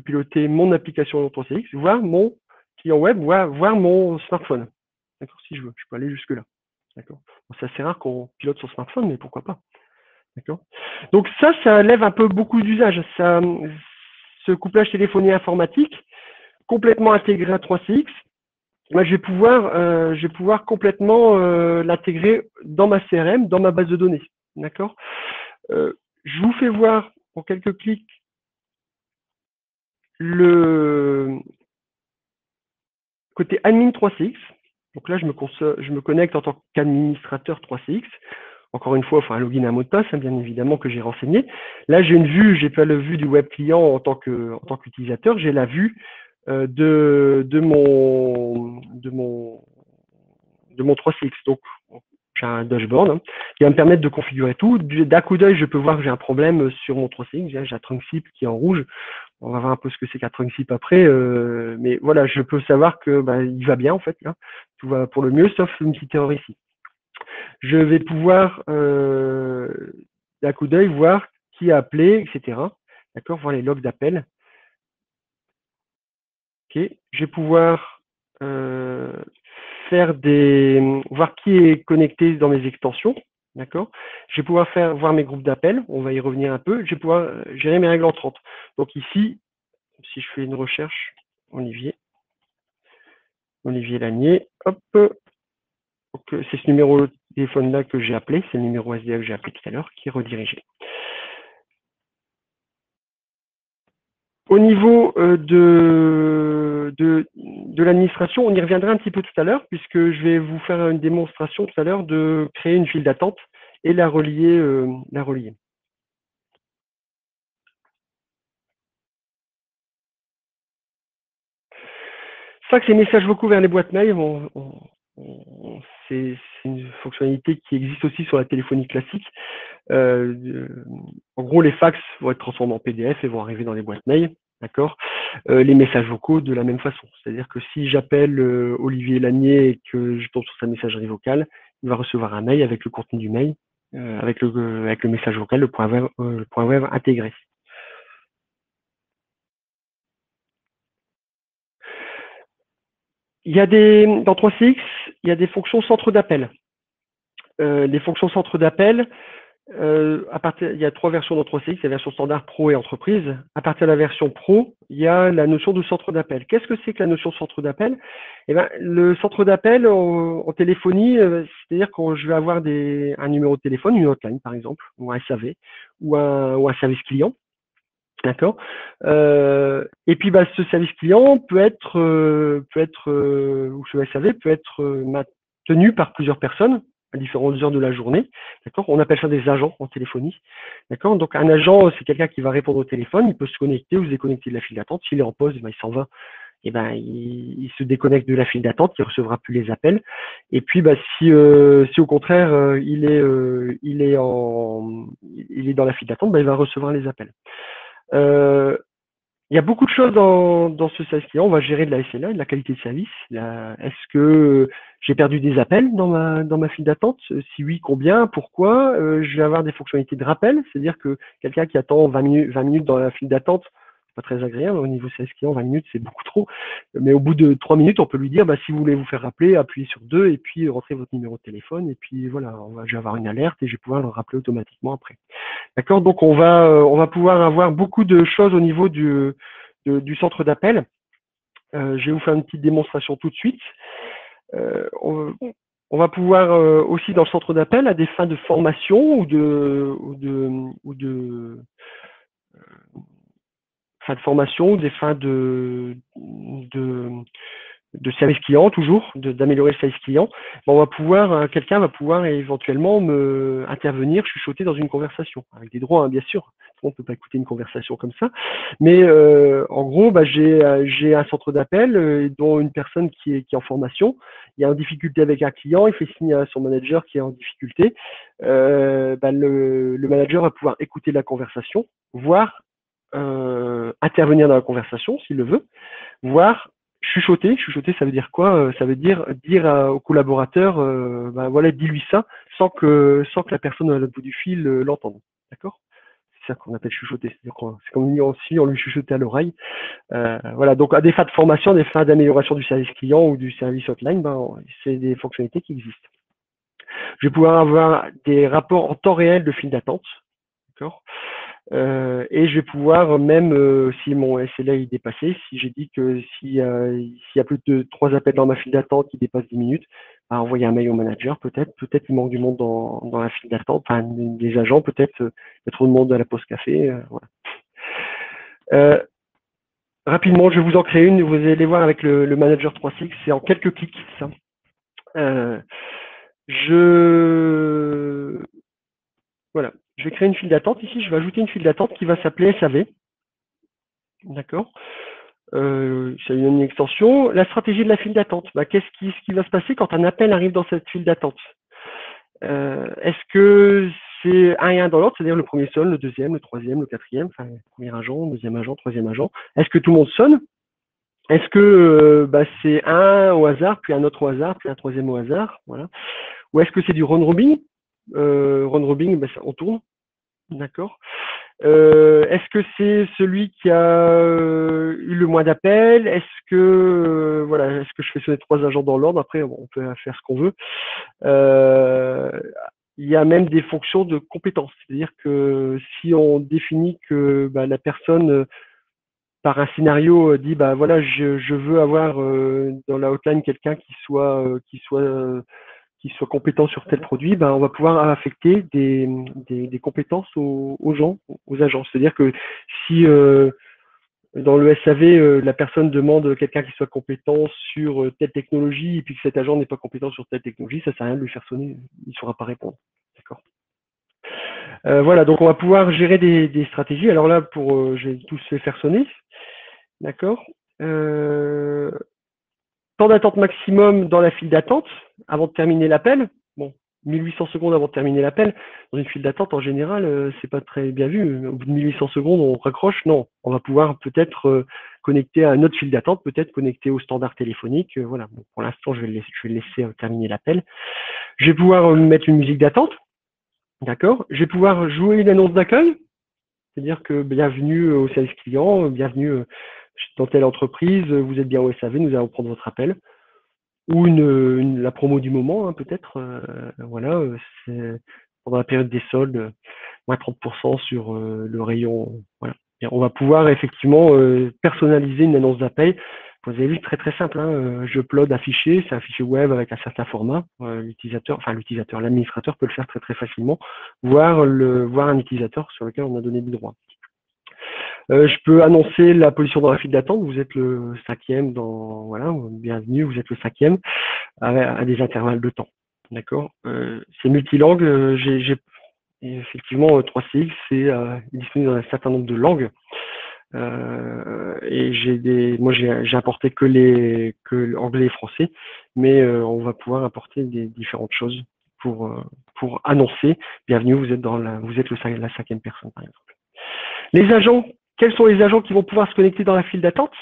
piloter mon application 3CX, voir mon client web, voir mon smartphone. D'accord, si je veux, je peux aller jusque là. D'accord. Bon, c'est assez rare qu'on pilote son smartphone, mais pourquoi pas. D'accord. Donc ça lève un peu beaucoup d'usages. Ce couplage téléphonie informatique, complètement intégré à 3CX, moi, je vais pouvoir complètement l'intégrer dans ma CRM, dans ma base de données. D'accord. Je vous fais voir en quelques clics le côté admin 3CX. Donc là, je me connecte en tant qu'administrateur 3CX. Encore une fois, il faut un login et un mot de passe, hein, bien évidemment, que j'ai renseigné. Là, j'ai une vue, j'ai pas la vue du web client en tant qu'utilisateur, j'ai la vue de mon 3CX. Donc, j'ai un dashboard hein, qui va me permettre de configurer tout. D'un coup d'œil, je peux voir que j'ai un problème sur mon 3CX. J'ai un trunk zip qui est en rouge. On va voir un peu ce que c'est qu'un trunk zip après. Mais voilà, je peux savoir que il va bien en fait. Là. Tout va pour le mieux, sauf une petite erreur ici. Je vais pouvoir, d'un coup d'œil, voir qui a appelé, etc. D'accord, voir les logs d'appel. Ok, je vais pouvoir voir qui est connecté dans mes extensions. D'accord. Je vais pouvoir voir mes groupes d'appel. On va y revenir un peu. Je vais pouvoir gérer mes règles entrantes. Donc ici, si je fais une recherche, Olivier Lanier, hop. Donc c'est ce numéro de téléphone là que j'ai appelé, c'est le numéro SDA que j'ai appelé tout à l'heure, qui est redirigé. Au niveau de l'administration, on y reviendra un petit peu tout à l'heure, puisque je vais vous faire une démonstration tout à l'heure de créer une file d'attente et la relier. Ça, que ces messages vocaux vers les boîtes mail, c'est une fonctionnalité qui existe aussi sur la téléphonie classique. En gros, les fax vont être transformés en PDF et vont arriver dans les boîtes mail. D'accord. Les messages vocaux de la même façon. C'est-à-dire que si j'appelle Olivier Lanier et que je tombe sur sa messagerie vocale, il va recevoir un mail avec le contenu du mail, avec le message vocal, le point web intégré. Dans 3CX, il y a des fonctions centre d'appel. Les fonctions centre d'appel, il y a 3 versions dans 3CX, la version standard, pro et entreprise. À partir de la version pro, il y a la notion de centre d'appel. Qu'est-ce que c'est que la notion de centre d'appel? Eh ben, le centre d'appel en téléphonie, c'est-à-dire quand je vais avoir un numéro de téléphone, une hotline par exemple, ou un SAV, ou un service client. D'accord. Et puis ce service client ou ce SAV peut être maintenu par plusieurs personnes à différentes heures de la journée. D'accord. On appelle ça des agents en téléphonie. D'accord. Donc un agent, c'est quelqu'un qui va répondre au téléphone, il peut se connecter ou se déconnecter de la file d'attente. S'il est en pause, il s'en va. Et il se déconnecte de la file d'attente, il recevra plus les appels. Et puis si au contraire il est dans la file d'attente, il va recevoir les appels. Il y a beaucoup de choses dans ce service client. On va gérer de la SLA, de la qualité de service. Est-ce que j'ai perdu des appels dans ma file d'attente? Si oui, combien? Pourquoi? Je vais avoir des fonctionnalités de rappel, c'est-à-dire que quelqu'un qui attend 20 minutes dans la file d'attente, c'est pas très agréable. Au niveau service client, 20 minutes, c'est beaucoup trop. Mais au bout de 3 minutes, on peut lui dire, si vous voulez vous faire rappeler, appuyez sur 2 et puis rentrez votre numéro de téléphone. Et puis voilà, je vais avoir une alerte et je vais pouvoir le rappeler automatiquement après. D'accord. Donc on va pouvoir avoir beaucoup de choses au niveau du centre d'appel. Je vais vous faire une petite démonstration tout de suite. On va pouvoir aussi dans le centre d'appel à des fins de formation ou fin de formation ou des fins de service client, toujours, d'améliorer le service client, quelqu'un va pouvoir éventuellement intervenir, chuchoter dans une conversation, avec des droits, hein, bien sûr. On ne peut pas écouter une conversation comme ça. Mais en gros, j'ai un centre d'appel dont une personne qui est en formation, il est en difficulté avec un client, il fait signe à son manager qui est en difficulté. Le manager va pouvoir écouter la conversation, voire intervenir dans la conversation s'il le veut, voire chuchoter. Chuchoter, ça veut dire quoi? Ça veut dire au collaborateur, voilà, dis-lui ça, sans que la personne à l'autre bout du fil l'entende. D'accord? C'est ça qu'on appelle chuchoter. C'est comme si on lui chuchotait à l'oreille. Voilà. Donc, à des fins de formation, des fins d'amélioration du service client ou du service hotline, c'est des fonctionnalités qui existent. Je vais pouvoir avoir des rapports en temps réel de file d'attente. D'accord? Et je vais pouvoir même, si mon SLA est dépassé, si j'ai dit que s'il y a plus de 3 appels dans ma file d'attente qui dépassent 10 minutes, envoyer un mail au manager, peut-être il manque du monde dans la file d'attente, enfin des agents, peut-être il y a trop de monde à la pause café, voilà. Rapidement, je vais vous en créer une, vous allez voir avec le manager 3CX, c'est en quelques clics ça. Voilà, je vais créer une file d'attente ici, je vais ajouter une file d'attente qui va s'appeler SAV. D'accord. C'est une extension. La stratégie de la file d'attente. Qu'est-ce qui va se passer quand un appel arrive dans cette file d'attente? Est-ce que c'est un et un dans l'autre, c'est-à-dire le premier sonne, le deuxième, le troisième, le quatrième, enfin, premier agent, deuxième agent, troisième agent. Est-ce que tout le monde sonne? Est-ce que c'est un au hasard, puis un autre au hasard, puis un troisième au hasard, voilà. Ou est-ce que c'est du round robin? Round robin, on tourne, d'accord. Est-ce que c'est celui qui a eu le moins d'appels? Est-ce que je fais sonner 3 agents dans l'ordre? Après, on peut faire ce qu'on veut. Il y a même des fonctions de compétences, c'est-à-dire que si on définit que la personne par un scénario dit voilà, je veux avoir dans la hotline quelqu'un qui soit compétent sur tel produit, on va pouvoir affecter des compétences aux gens, aux agents. C'est-à-dire que si dans le SAV, la personne demande quelqu'un qui soit compétent sur telle technologie et puis que cet agent n'est pas compétent sur telle technologie, ça ne sert à rien de lui faire sonner, il ne saura pas répondre. D'accord. Voilà, donc on va pouvoir gérer des stratégies. Alors là, je vais tous les faire sonner. D'accord. Temps d'attente maximum dans la file d'attente avant de terminer l'appel. Bon, 1800 secondes avant de terminer l'appel. Dans une file d'attente, en général, c'est pas très bien vu. Au bout de 1800 secondes, on raccroche. Non, on va pouvoir peut-être connecter à une autre file d'attente, peut-être connecter au standard téléphonique. Voilà. Bon, pour l'instant, je vais le laisser terminer l'appel. Je vais pouvoir mettre une musique d'attente. D'accord. Je vais pouvoir jouer une annonce d'accueil. C'est-à-dire que bienvenue au service client, bienvenue dans telle entreprise, vous êtes bien au SAV, nous allons prendre votre appel. Ou la promo du moment, hein, peut-être. Voilà, pendant la période des soldes, moins 30% sur le rayon. Voilà. Et on va pouvoir effectivement personnaliser une annonce d'appel. Vous avez vu, très très simple. Hein, je upload un fichier, c'est un fichier web avec un certain format. L'administrateur peut le faire très très facilement, voir un utilisateur sur lequel on a donné des droits. Je peux annoncer la position dans la file d'attente. Vous êtes le 5e voilà, bienvenue, vous êtes le 5e à des intervalles de temps. D'accord. C'est multilangue. J'ai effectivement 3CX, c'est disponible dans un certain nombre de langues. Et j'ai importé que anglais et français, mais on va pouvoir importer des différentes choses pour annoncer. Bienvenue, vous êtes la 5e personne, par exemple. Les agents, quels sont les agents qui vont pouvoir se connecter dans la file d'attente?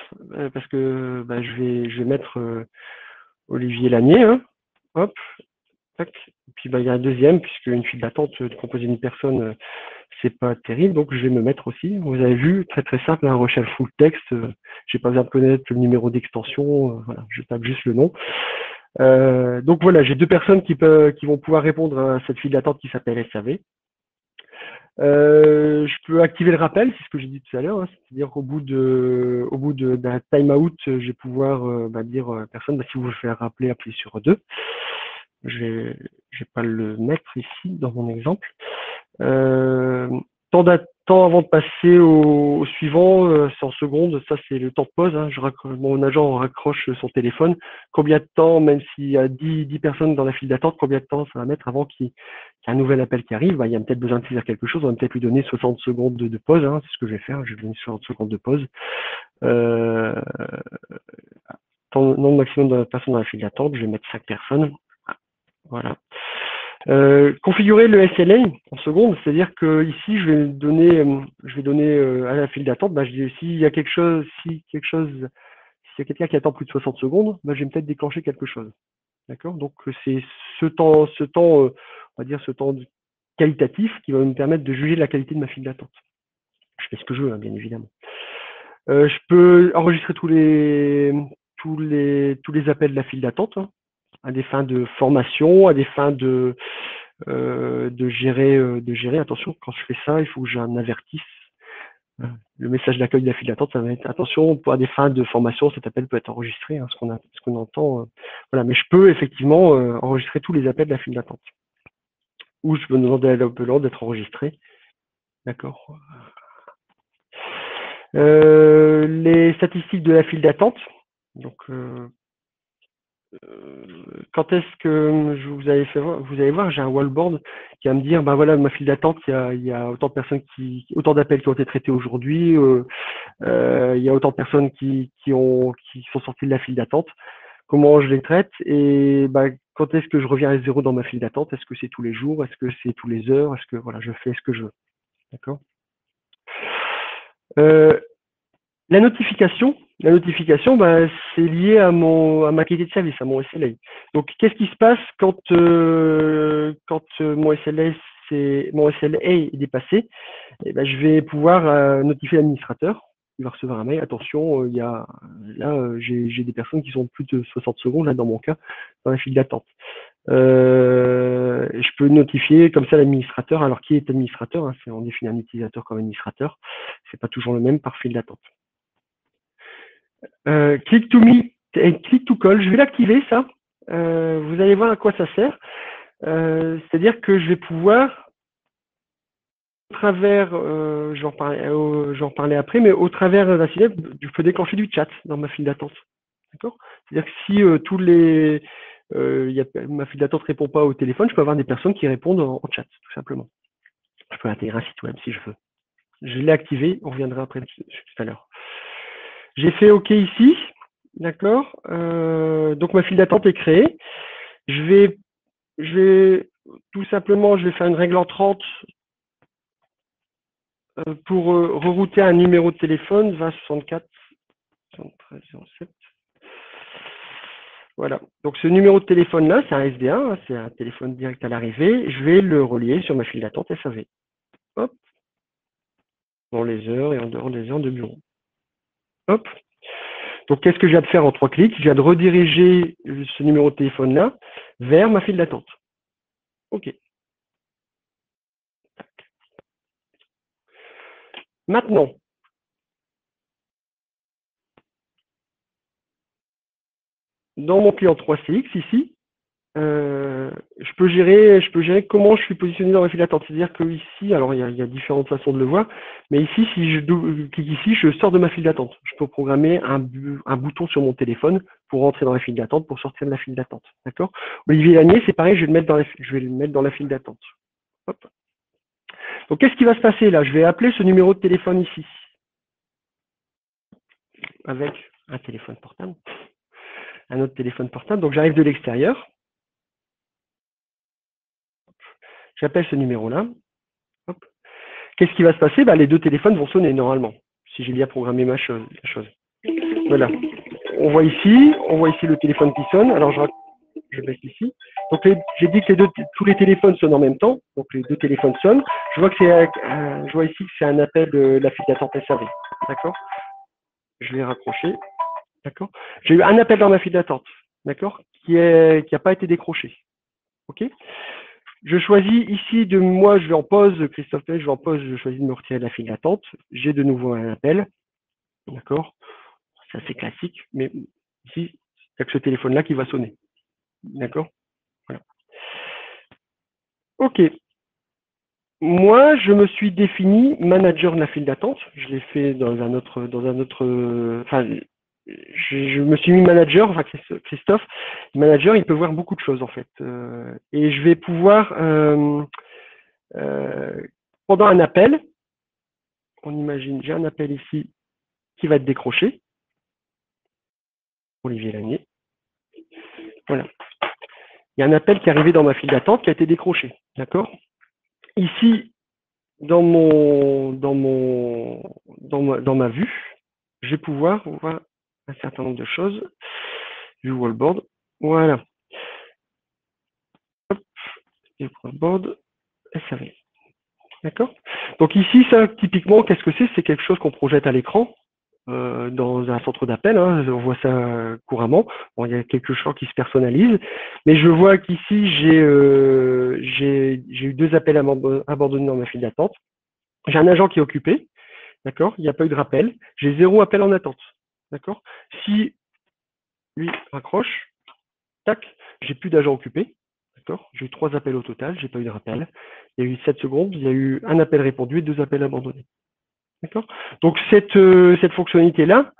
Parce que je vais mettre Olivier Lanier. Hein. Hop, tac. Et puis il y a un deuxième, puisque une file d'attente composée d'une personne, c'est pas terrible, donc je vais me mettre aussi. Vous avez vu, très très simple, un recherche full texte. J'ai pas besoin de connaître le numéro d'extension. Voilà, je tape juste le nom. Donc voilà, j'ai deux personnes qui vont pouvoir répondre à cette file d'attente qui s'appelle SAV. Je peux activer le rappel, c'est ce que j'ai dit tout à l'heure, hein, c'est-à-dire qu'au bout d'un timeout, je vais pouvoir dire à la personne, si vous voulez faire rappeler, appuyez sur 2. Je vais pas le mettre ici dans mon exemple. Temps avant de passer au suivant, c'est en secondes, ça c'est le temps de pause. Hein, mon agent raccroche son téléphone. Combien de temps, même s'il y a 10 personnes dans la file d'attente, combien de temps ça va mettre avant qu'il y ait un nouvel appel qui arrive? Il y a peut-être besoin de saisir quelque chose, on va peut-être lui donner 60 secondes de pause, hein, c'est ce que je vais faire, je vais lui donner 60 secondes de pause. Nombre maximum de personnes dans la file d'attente, je vais mettre 5 personnes. Voilà. Configurer le SLA en secondes, c'est-à-dire que ici je vais donner à la file d'attente, s'il y a s'il y a quelqu'un qui attend plus de 60 secondes, je vais peut-être déclencher quelque chose. D'accord. Donc c'est ce temps, on va dire ce temps qualitatif qui va me permettre de juger la qualité de ma file d'attente. Je fais ce que je veux, hein, bien évidemment. Je peux enregistrer tous les appels de la file d'attente, hein, à des fins de formation, à des fins de gérer. Attention, quand je fais ça, il faut que j'en avertisse. Le message d'accueil de la file d'attente, ça va être attention, pour des fins de formation, cet appel peut être enregistré, hein, ce qu'on entend. Voilà, mais je peux effectivement enregistrer tous les appels de la file d'attente. Ou je peux demander à l'appelant d'être enregistré. D'accord. Les statistiques de la file d'attente. Donc, quand est-ce que vous allez voir, j'ai un wallboard qui va me dire, voilà, ma file d'attente, il y a autant de personnes autant d'appels qui ont été traités aujourd'hui, il y a autant de personnes qui sont sorties de la file d'attente. Comment je les traite et quand est-ce que je reviens à zéro dans ma file d'attente? Est-ce que c'est tous les jours? Est-ce que c'est tous les heures? Est-ce que voilà, je fais ce que je veux. D'accord. La notification, c'est lié à ma qualité de service, à mon SLA. Donc, qu'est-ce qui se passe quand mon SLA est dépassé? Je vais pouvoir notifier l'administrateur. Il va recevoir un mail. Attention, j'ai des personnes qui sont plus de 60 secondes, là, dans mon cas, dans la file d'attente. Je peux notifier comme ça l'administrateur. Alors, qui est administrateur, hein? On définit un utilisateur comme administrateur. C'est pas toujours le même par file d'attente. Click to meet et click to call, je vais l'activer ça. Vous allez voir à quoi ça sert. C'est-à-dire que je vais pouvoir, au travers, j'en parlais après, mais au travers d'un système, je peux déclencher du chat dans ma file d'attente. D'accord. C'est-à-dire que si ma file d'attente ne répond pas au téléphone, je peux avoir des personnes qui répondent en chat, tout simplement. Je peux intégrer un site web si je veux. Je l'ai activé, on reviendra après tout à l'heure. J'ai fait OK ici, d'accord. Donc ma file d'attente est créée. Je vais simplement, je vais faire une règle en 30 pour rerouter un numéro de téléphone, 20 64 73 07. Voilà. Donc ce numéro de téléphone-là, c'est un SD1, hein, c'est un téléphone direct à l'arrivée. Je vais le relier sur ma file d'attente SAV. Hop. Dans les heures et en dehors des heures de bureau. Hop. Donc qu'est-ce que j'ai à faire en 3 clics? J'ai à rediriger ce numéro de téléphone-là vers ma file d'attente. OK. Maintenant, dans mon client 3CX ici, je peux gérer comment je suis positionné dans ma file d'attente. C'est-à-dire que ici, alors il y a différentes façons de le voir, mais ici, si je clique ici, je sors de ma file d'attente. Je peux programmer un bouton sur mon téléphone pour rentrer dans la file d'attente, pour sortir de la file d'attente. D'accord? Olivier Lanier, c'est pareil, je vais le mettre dans la file d'attente. Hop. Donc qu'est-ce qui va se passer là? Je vais appeler ce numéro de téléphone ici, avec un téléphone portable, un autre téléphone portable. Donc j'arrive de l'extérieur. J'appelle ce numéro-là. Qu'est-ce qui va se passer? Les deux téléphones vont sonner normalement, si j'ai bien programmé la chose. Voilà. On voit ici le téléphone qui sonne. Alors je baisse ici. Donc j'ai dit que tous les téléphones sonnent en même temps. Donc les deux téléphones sonnent. Je vois ici que c'est un appel de la file d'attente SAV. D'accord? Je vais raccrocher. D'accord? J'ai eu un appel dans ma file d'attente. D'accord? Qui n'a pas été décroché. OK? Je choisis ici je vais en pause, Christophe, je vais en pause, je choisis de me retirer de la file d'attente. J'ai de nouveau un appel. D'accord? C'est assez classique, mais ici, il n'y a que ce téléphone-là qui va sonner. D'accord? Voilà. OK. Moi, je me suis défini manager de la file d'attente. Je l'ai fait dans un autre, enfin, je me suis mis manager, enfin Christophe, manager, il peut voir beaucoup de choses en fait. Et je vais pouvoir, pendant un appel, on imagine, j'ai un appel ici qui va être décroché. Olivier Lanier. Voilà. Il y a un appel qui est arrivé dans ma file d'attente qui a été décroché. D'accord? Ici, dans ma vue, je vais pouvoir voir un certain nombre de choses. Vue wallboard. Voilà. Hop. Et wallboard SAV. D'accord? Donc ici, ça, typiquement, qu'est-ce que c'est? C'est quelque chose qu'on projette à l'écran. Dans un centre d'appel, hein, on voit ça couramment. Bon, il y a quelques champs qui se personnalisent, mais je vois qu'ici j'ai eu 2 appels abandonnés dans ma file d'attente. J'ai un agent qui est occupé, d'accord. Il n'y a pas eu de rappel. J'ai 0 appel en attente, d'accord. Si lui raccroche, tac, j'ai plus d'agent occupé, d'accord. J'ai eu 3 appels au total, j'ai pas eu de rappel. Il y a eu 7 secondes, il y a eu un appel répondu et 2 appels abandonnés. D'accord. Donc cette fonctionnalité-là,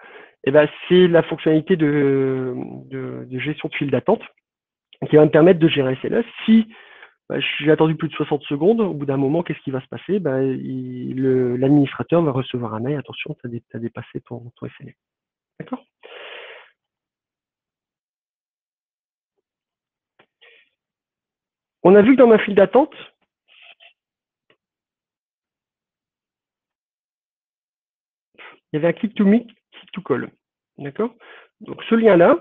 c'est la fonctionnalité de gestion de file d'attente qui va me permettre de gérer celle-là. Si j'ai attendu plus de 60 secondes, au bout d'un moment, qu'est-ce qui va se passer? L'administrateur va recevoir un mail, attention, tu as dépassé ton SLA. D'accord. On a vu que dans ma file d'attente, il y avait un click to meet, click to call. D'accord. Donc ce lien-là,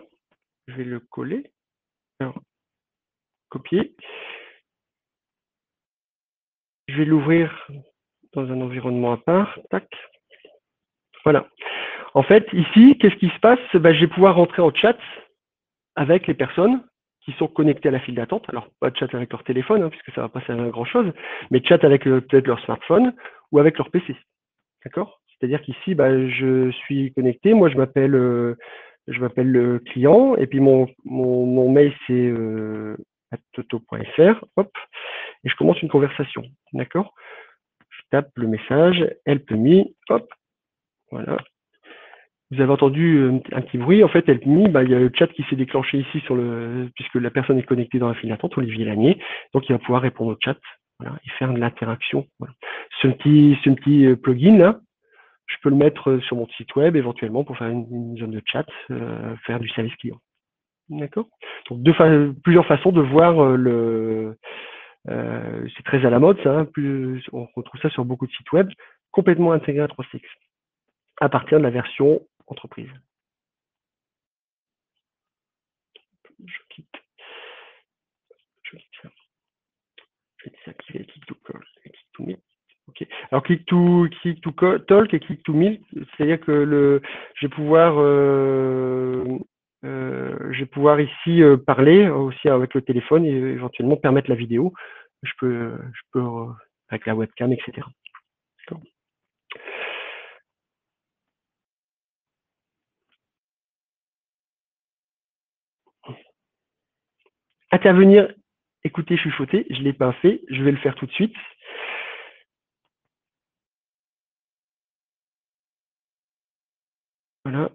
je vais le coller. Alors, copier. Je vais l'ouvrir dans un environnement à part. Tac. Voilà. En fait, ici, qu'est-ce qui se passe? Je vais pouvoir rentrer en chat avec les personnes qui sont connectées à la file d'attente. Alors, pas de chat avec leur téléphone, hein, puisque ça ne va pas servir à grand-chose, mais chat avec peut-être leur smartphone ou avec leur PC. D'accord? C'est-à-dire qu'ici, je suis connecté. Moi, je m'appelle le client, et puis mon mail, c'est toto.fr. Hop, et je commence une conversation. D'accord? Je tape le message, help me, hop, voilà. Vous avez entendu un petit bruit. En fait, il y a le chat qui s'est déclenché ici puisque la personne est connectée dans la file d'attente, Olivier Lanier. Donc, il va pouvoir répondre au chat, voilà, et faire de l'interaction. Voilà. Ce petit plugin là, je peux le mettre sur mon site web éventuellement pour faire une zone de chat, faire du service client. D'accord. Donc, plusieurs façons de voir C'est très à la mode, ça, hein, on retrouve ça sur beaucoup de sites web, complètement intégré à 3CX, à partir de la version entreprise. Je quitte, je quitte ça. Je vais désactiver Click to Call et Click to Meet. Ok. Alors Click to Talk et Click to Meet, c'est-à-dire que je vais pouvoir ici parler aussi avec le téléphone et éventuellement permettre la vidéo. Je peux avec la webcam, etc. Intervenir, écouter, chuchoter, je ne l'ai pas fait, je vais le faire tout de suite. Voilà.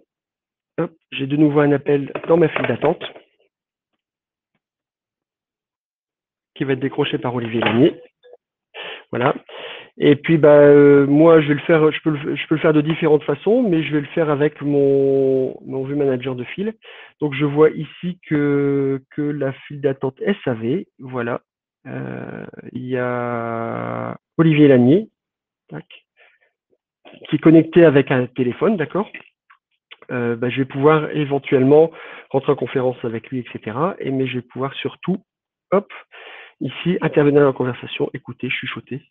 Hop, j'ai de nouveau un appel dans ma file d'attente qui va être décroché par Olivier Lanier. Voilà. Et puis moi je vais le faire, je peux le faire de différentes façons, mais je vais le faire avec mon vue manager de file. Donc je vois ici que la file d'attente SAV, voilà. Il y a Olivier Lanier, tac, qui est connecté avec un téléphone, d'accord. Je vais pouvoir éventuellement rentrer en conférence avec lui, etc. Mais je vais pouvoir surtout, hop, ici, intervenir dans la conversation, écouter, chuchoter.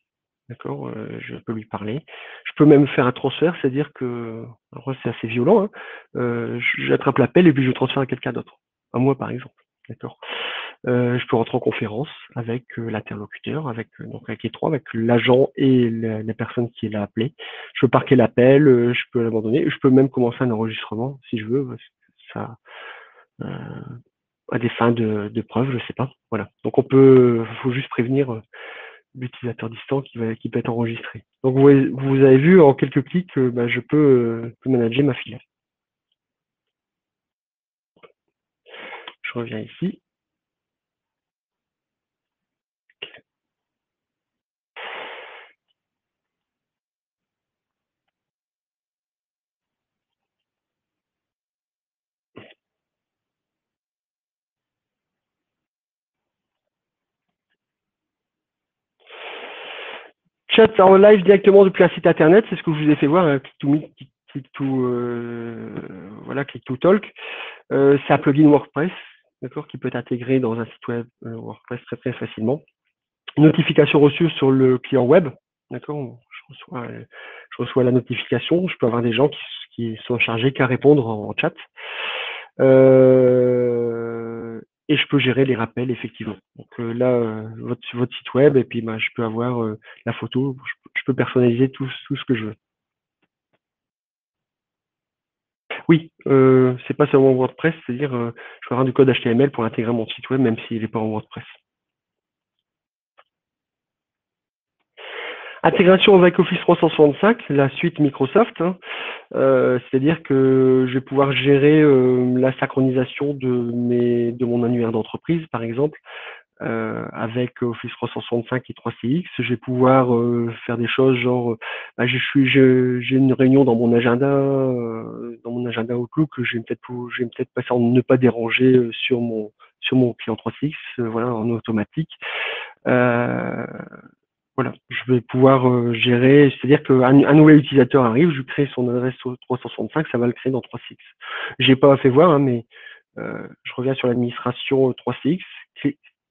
D'accord, je peux lui parler. Je peux même faire un transfert, c'est-à-dire que, alors c'est assez violent, hein, j'attrape l'appel et puis je transfère à quelqu'un d'autre, à moi par exemple. D'accord. Je peux rentrer en conférence avec l'interlocuteur, donc avec les trois, avec l'agent et la personne qui l'a appelé. Je peux parquer l'appel, je peux l'abandonner, je peux même commencer un enregistrement si je veux, ça, euh, à des fins de preuve, je sais pas. Voilà. Donc faut juste prévenir l'utilisateur distant qui peut être enregistré. Donc vous avez vu en quelques clics que je peux manager ma file. Je reviens ici. Chat en live directement depuis un site internet, c'est ce que je vous ai fait voir, voilà, Click to Talk. C'est un plugin WordPress, d'accord, qui peut être intégré dans un site web WordPress très très facilement. Une notification reçue sur le client web, d'accord, je reçois la notification, je peux avoir des gens qui sont chargés qu'à répondre en chat. Et je peux gérer les rappels effectivement. Donc là, votre site web et puis je peux avoir la photo, je peux personnaliser tout ce que je veux. Oui, c'est pas seulement WordPress, c'est-à-dire je peux avoir du code HTML pour intégrer mon site web même s'il n'est pas en WordPress. Intégration avec Office 365, la suite Microsoft, hein, c'est-à-dire que je vais pouvoir gérer la synchronisation de mon annuaire d'entreprise, par exemple, avec Office 365 et 3CX. Je vais pouvoir faire des choses genre, j'ai une réunion dans mon agenda Outlook, je vais peut-être passer en ne pas déranger sur mon client 3CX, voilà, en automatique. Voilà, je vais pouvoir gérer, c'est-à-dire qu'un nouvel utilisateur arrive, je crée son adresse 365, ça va le créer dans 3CX. J'ai pas fait voir, hein, mais je reviens sur l'administration 3CX,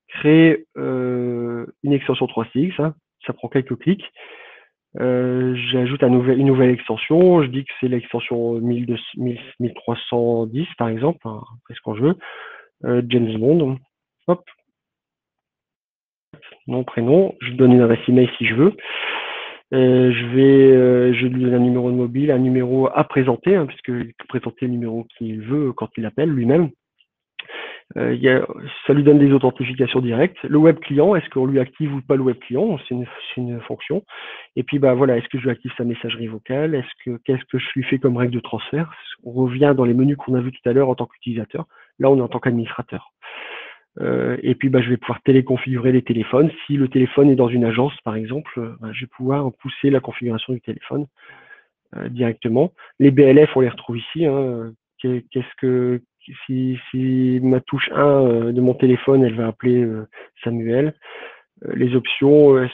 créer une extension 3CX, hein, ça prend quelques clics. J'ajoute une nouvelle extension, je dis que c'est l'extension 1310 par exemple, hein, c'est ce qu'on veut. James Bond, hop, nom, prénom, je donne une adresse email si je veux. Je lui donne un numéro de mobile, un numéro à présenter, hein, puisqu'il peut présenter le numéro qu'il veut quand il appelle lui-même. Ça lui donne des authentifications directes. Le web client, est-ce qu'on lui active ou pas le web client? C'est une fonction. Et puis voilà, est-ce que je lui active sa messagerie vocale? Qu'est-ce que je lui fais comme règle de transfert? On revient dans les menus qu'on a vus tout à l'heure en tant qu'utilisateur. Là, on est en tant qu'administrateur. Et puis je vais pouvoir téléconfigurer les téléphones. Si le téléphone est dans une agence, par exemple, je vais pouvoir pousser la configuration du téléphone directement. Les BLF, on les retrouve ici, hein. Si ma touche 1 de mon téléphone, elle va appeler Samuel, les options,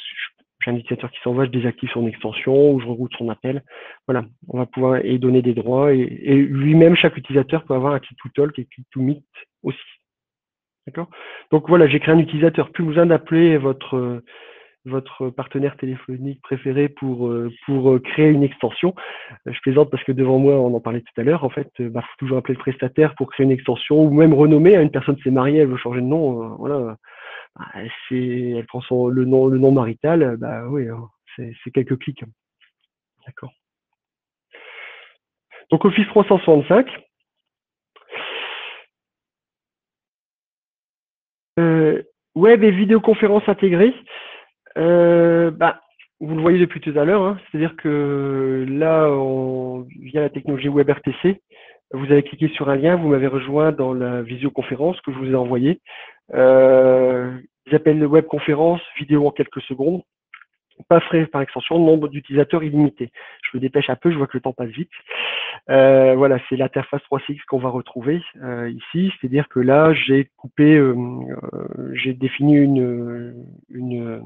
j'ai un utilisateur qui s'en va, je désactive son extension ou je reroute son appel. Voilà, on va pouvoir et donner des droits et lui-même, chaque utilisateur peut avoir un click to talk et click to meet aussi. D'accord. Donc voilà, j'ai créé un utilisateur. Plus besoin d'appeler votre partenaire téléphonique préféré pour créer une extension. Je plaisante parce que devant moi, on en parlait tout à l'heure. En fait, faut toujours appeler le prestataire pour créer une extension ou même renommer. Une personne s'est mariée, elle veut changer de nom. Voilà, elle prend le nom marital. Bah oui, hein, c'est quelques clics. D'accord. Donc Office 365. Web et vidéoconférence intégrées. Bah, vous le voyez depuis tout à l'heure, hein, c'est-à-dire que là, via la technologie WebRTC, vous avez cliqué sur un lien, vous m'avez rejoint dans la visioconférence que je vous ai envoyée. Ils appellent le webconférence, vidéo en quelques secondes, pas frais par extension, nombre d'utilisateurs illimité. Je me dépêche un peu, je vois que le temps passe vite. Voilà, c'est l'interface 3CX qu'on va retrouver ici, c'est-à-dire que là, j'ai coupé, j'ai défini une, une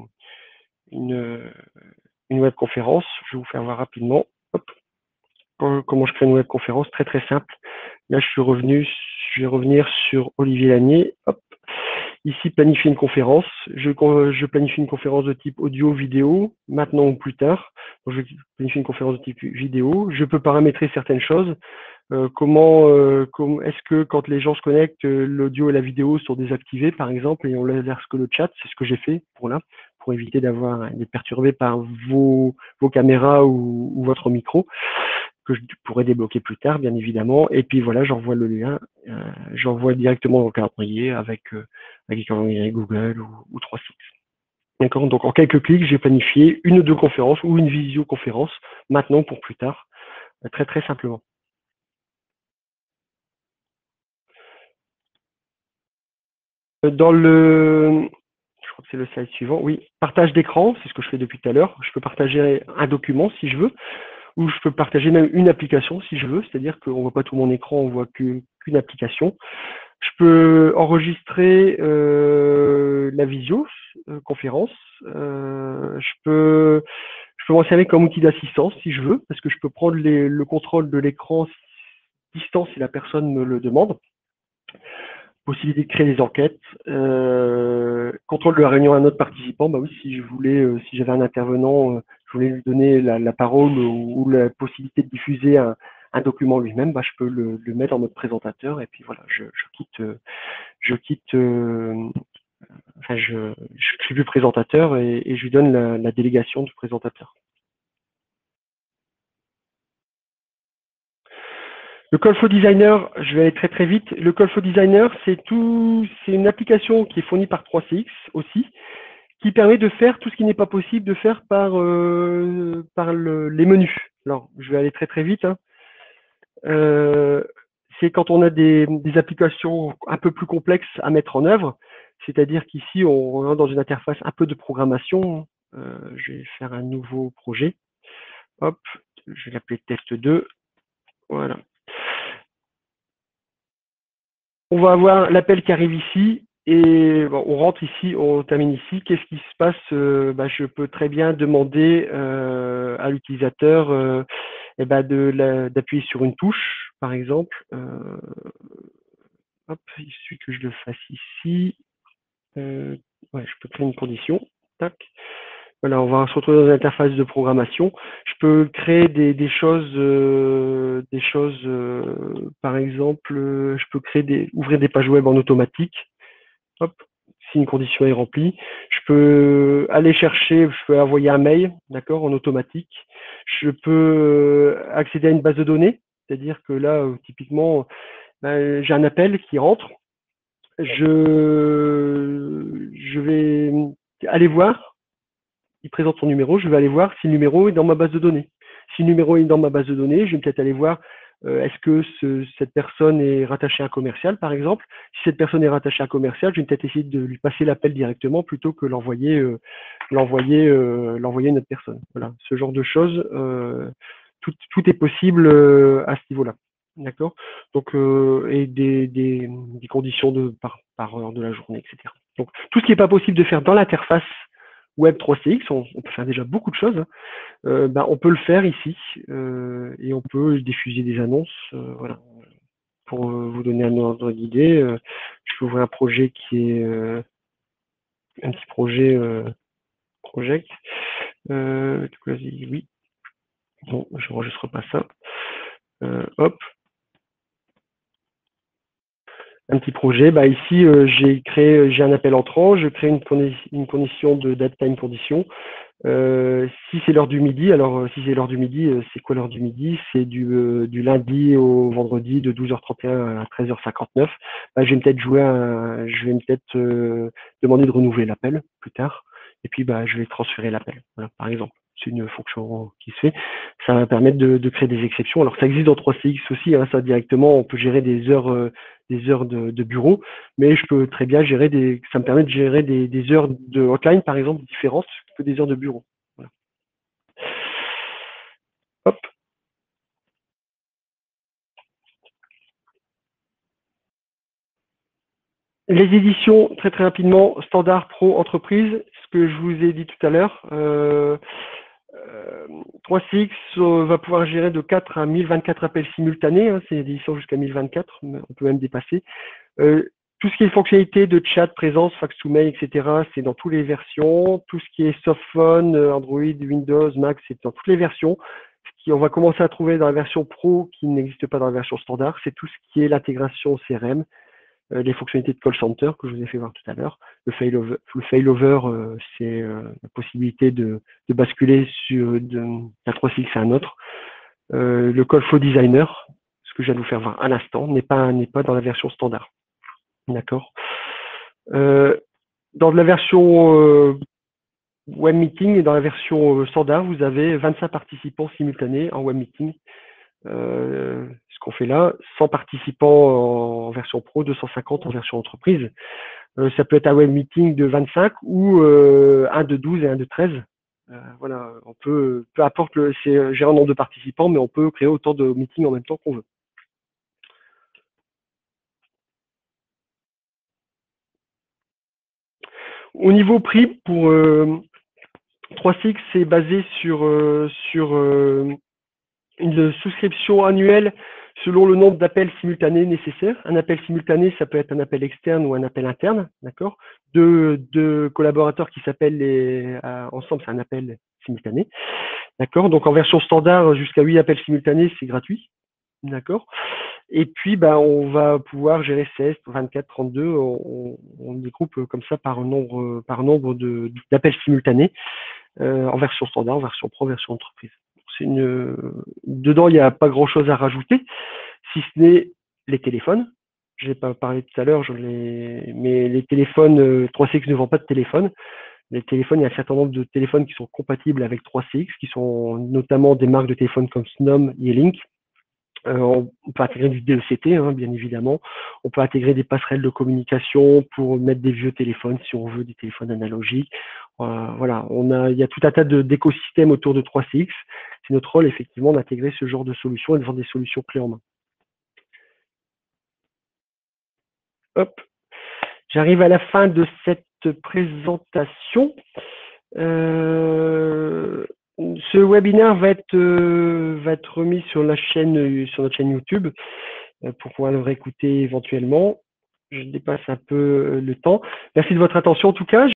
webconférence. Je vais vous faire voir rapidement. Hop. Comment je crée une webconférence? Très très simple. Là, je vais revenir sur Olivier Lanier. Hop. Ici, planifier une conférence. Je planifie une conférence de type audio, vidéo, maintenant ou plus tard. Donc, je planifie une conférence de type vidéo. Je peux paramétrer certaines choses. Est-ce que quand les gens se connectent, l'audio et la vidéo sont désactivés, par exemple, et on laisse que le chat, c'est ce que j'ai fait pour éviter d'être perturbé par vos caméras ou votre micro, que je pourrais débloquer plus tard, bien évidemment. Et puis voilà, j'envoie le lien, j'envoie directement au calendrier avec le calendrier Google ou 3Six. D'accord. Donc en quelques clics, j'ai planifié une ou deux conférences ou une visioconférence, maintenant pour plus tard, très très simplement. Dans je crois que c'est le slide suivant, oui, partage d'écran, c'est ce que je fais depuis tout à l'heure. Je peux partager un document si je veux, ou je peux partager même une application si je veux, c'est-à-dire qu'on ne voit pas tout mon écran, on voit qu'une application. Je peux enregistrer la visio conférence. Je peux m'en servir comme outil d'assistance si je veux, parce que je peux prendre le contrôle de l'écran distance si la personne me le demande. Possibilité de créer des enquêtes, contrôle de la réunion à un autre participant. Bah oui, si je voulais, si j'avais un intervenant, je voulais lui donner la parole ou la possibilité de diffuser un document lui-même, bah je peux le mettre en mode présentateur et puis voilà, je quitte, enfin je suis plus présentateur et je lui donne la délégation du présentateur. Le Call Flow Designer, je vais aller très très vite. Le Call Flow Designer, c'est une application qui est fournie par 3CX aussi, qui permet de faire tout ce qui n'est pas possible de faire par les menus. Alors, je vais aller très très vite. Hein. C'est quand on a des applications un peu plus complexes à mettre en œuvre, c'est-à-dire qu'ici, on rentre dans une interface un peu de programmation. Je vais faire un nouveau projet. Hop, je vais l'appeler test 2. Voilà. On va avoir l'appel qui arrive ici et bon, on rentre ici, on termine ici. Qu'est-ce qui se passe? Je peux très bien demander à l'utilisateur d'appuyer sur une touche, par exemple. Hop, il suffit que je le fasse ici. Ouais, je peux créer une condition. Tac. Voilà, on va se retrouver dans une interface de programmation. Je peux créer des choses, par exemple, je peux ouvrir des pages web en automatique. Hop, si une condition est remplie. Je peux aller chercher, je peux envoyer un mail, d'accord, en automatique. Je peux accéder à une base de données, c'est-à-dire que là, typiquement, j'ai un appel qui rentre. Je vais aller voir, il présente son numéro, je vais aller voir si le numéro est dans ma base de données. Si le numéro est dans ma base de données, je vais peut-être aller voir est-ce que cette personne est rattachée à un commercial, par exemple. Si cette personne est rattachée à un commercial, je vais peut-être essayer de lui passer l'appel directement plutôt que l'envoyer à une autre personne. Voilà, ce genre de choses, tout est possible à ce niveau-là. D'accord. Donc, et des conditions par heure de la journée, etc. Donc, tout ce qui n'est pas possible de faire dans l'interface Web 3CX, on peut faire déjà beaucoup de choses, hein. On peut le faire ici et on peut diffuser des annonces. Voilà. Pour vous donner un ordre d'idée, je peux ouvrir un projet qui est un petit projet project. Oui, non, je n'enregistre pas ça. Hop, un petit projet. Ici, j'ai un appel entrant, je crée une condition de date time condition. Si c'est l'heure du midi, alors si c'est l'heure du midi, c'est quoi l'heure du midi? C'est du lundi au vendredi de 12h31 à 13h59. Je vais peut-être demander de renouveler l'appel plus tard. Et puis je vais transférer l'appel, voilà, par exemple. C'est une fonction qui se fait. Ça va permettre de créer des exceptions. Alors ça existe dans 3CX aussi, hein, ça directement, on peut gérer des heures de bureau, mais je peux très bien ça me permet de gérer des heures de hotline, par exemple, différentes que des heures de bureau. Voilà. Hop. Les éditions, très très rapidement, standard, pro, entreprise, ce que je vous ai dit tout à l'heure. 3CX va pouvoir gérer de 4 à 1024 appels simultanés, hein, c'est une édition jusqu'à 1024, on peut même dépasser. Tout ce qui est fonctionnalité de chat, présence, fax to mail, etc., c'est dans toutes les versions. Tout ce qui est softphone, Android, Windows, Mac, c'est dans toutes les versions. Ce qu'on va commencer à trouver dans la version pro qui n'existe pas dans la version standard, c'est tout ce qui est l'intégration CRM, les fonctionnalités de call center que je vous ai fait voir tout à l'heure. Le failover, c'est la possibilité de basculer d'un 3CX à un autre. Le call flow designer, ce que je viens de vous faire voir à l'instant, n'est pas dans la version standard. D'accord. Dans la version web meeting et dans la version standard, vous avez 25 participants simultanés en web meeting. Ce qu'on fait là, 100 participants en version pro, 250 en version entreprise. Ça peut être un web meeting de 25 ou un de 12 et un de 13. Voilà, on peut, peu importe, c'est gérer un nombre de participants, mais on peut créer autant de meetings en même temps qu'on veut. Au niveau prix, pour 3CX, c'est basé sur une souscription annuelle selon le nombre d'appels simultanés nécessaires. Un appel simultané, ça peut être un appel externe ou un appel interne, d'accord? Deux collaborateurs qui s'appellent ensemble, c'est un appel simultané, d'accord? Donc en version standard, jusqu'à 8 appels simultanés, c'est gratuit, d'accord? Et puis, on va pouvoir gérer 16, 24, 32. On découpe comme ça par nombre d'appels simultanés en version standard, en version pro, version entreprise. Dedans, il n'y a pas grand-chose à rajouter, si ce n'est les téléphones. Je n'ai pas parlé tout à l'heure, mais les téléphones, 3CX ne vend pas de téléphone. Les téléphones, il y a un certain nombre de téléphones qui sont compatibles avec 3CX, qui sont notamment des marques de téléphones comme Snom, Yealink. On peut intégrer du DECT, hein, bien évidemment. On peut intégrer des passerelles de communication pour mettre des vieux téléphones, si on veut, des téléphones analogiques. Voilà, il y a tout un tas d'écosystèmes autour de 3CX. C'est notre rôle, effectivement, d'intégrer ce genre de solutions et de vendre des solutions clés en main. Hop, j'arrive à la fin de cette présentation. Ce webinaire va être remis sur notre chaîne YouTube pour pouvoir le réécouter éventuellement. Je dépasse un peu le temps. Merci de votre attention en tout cas.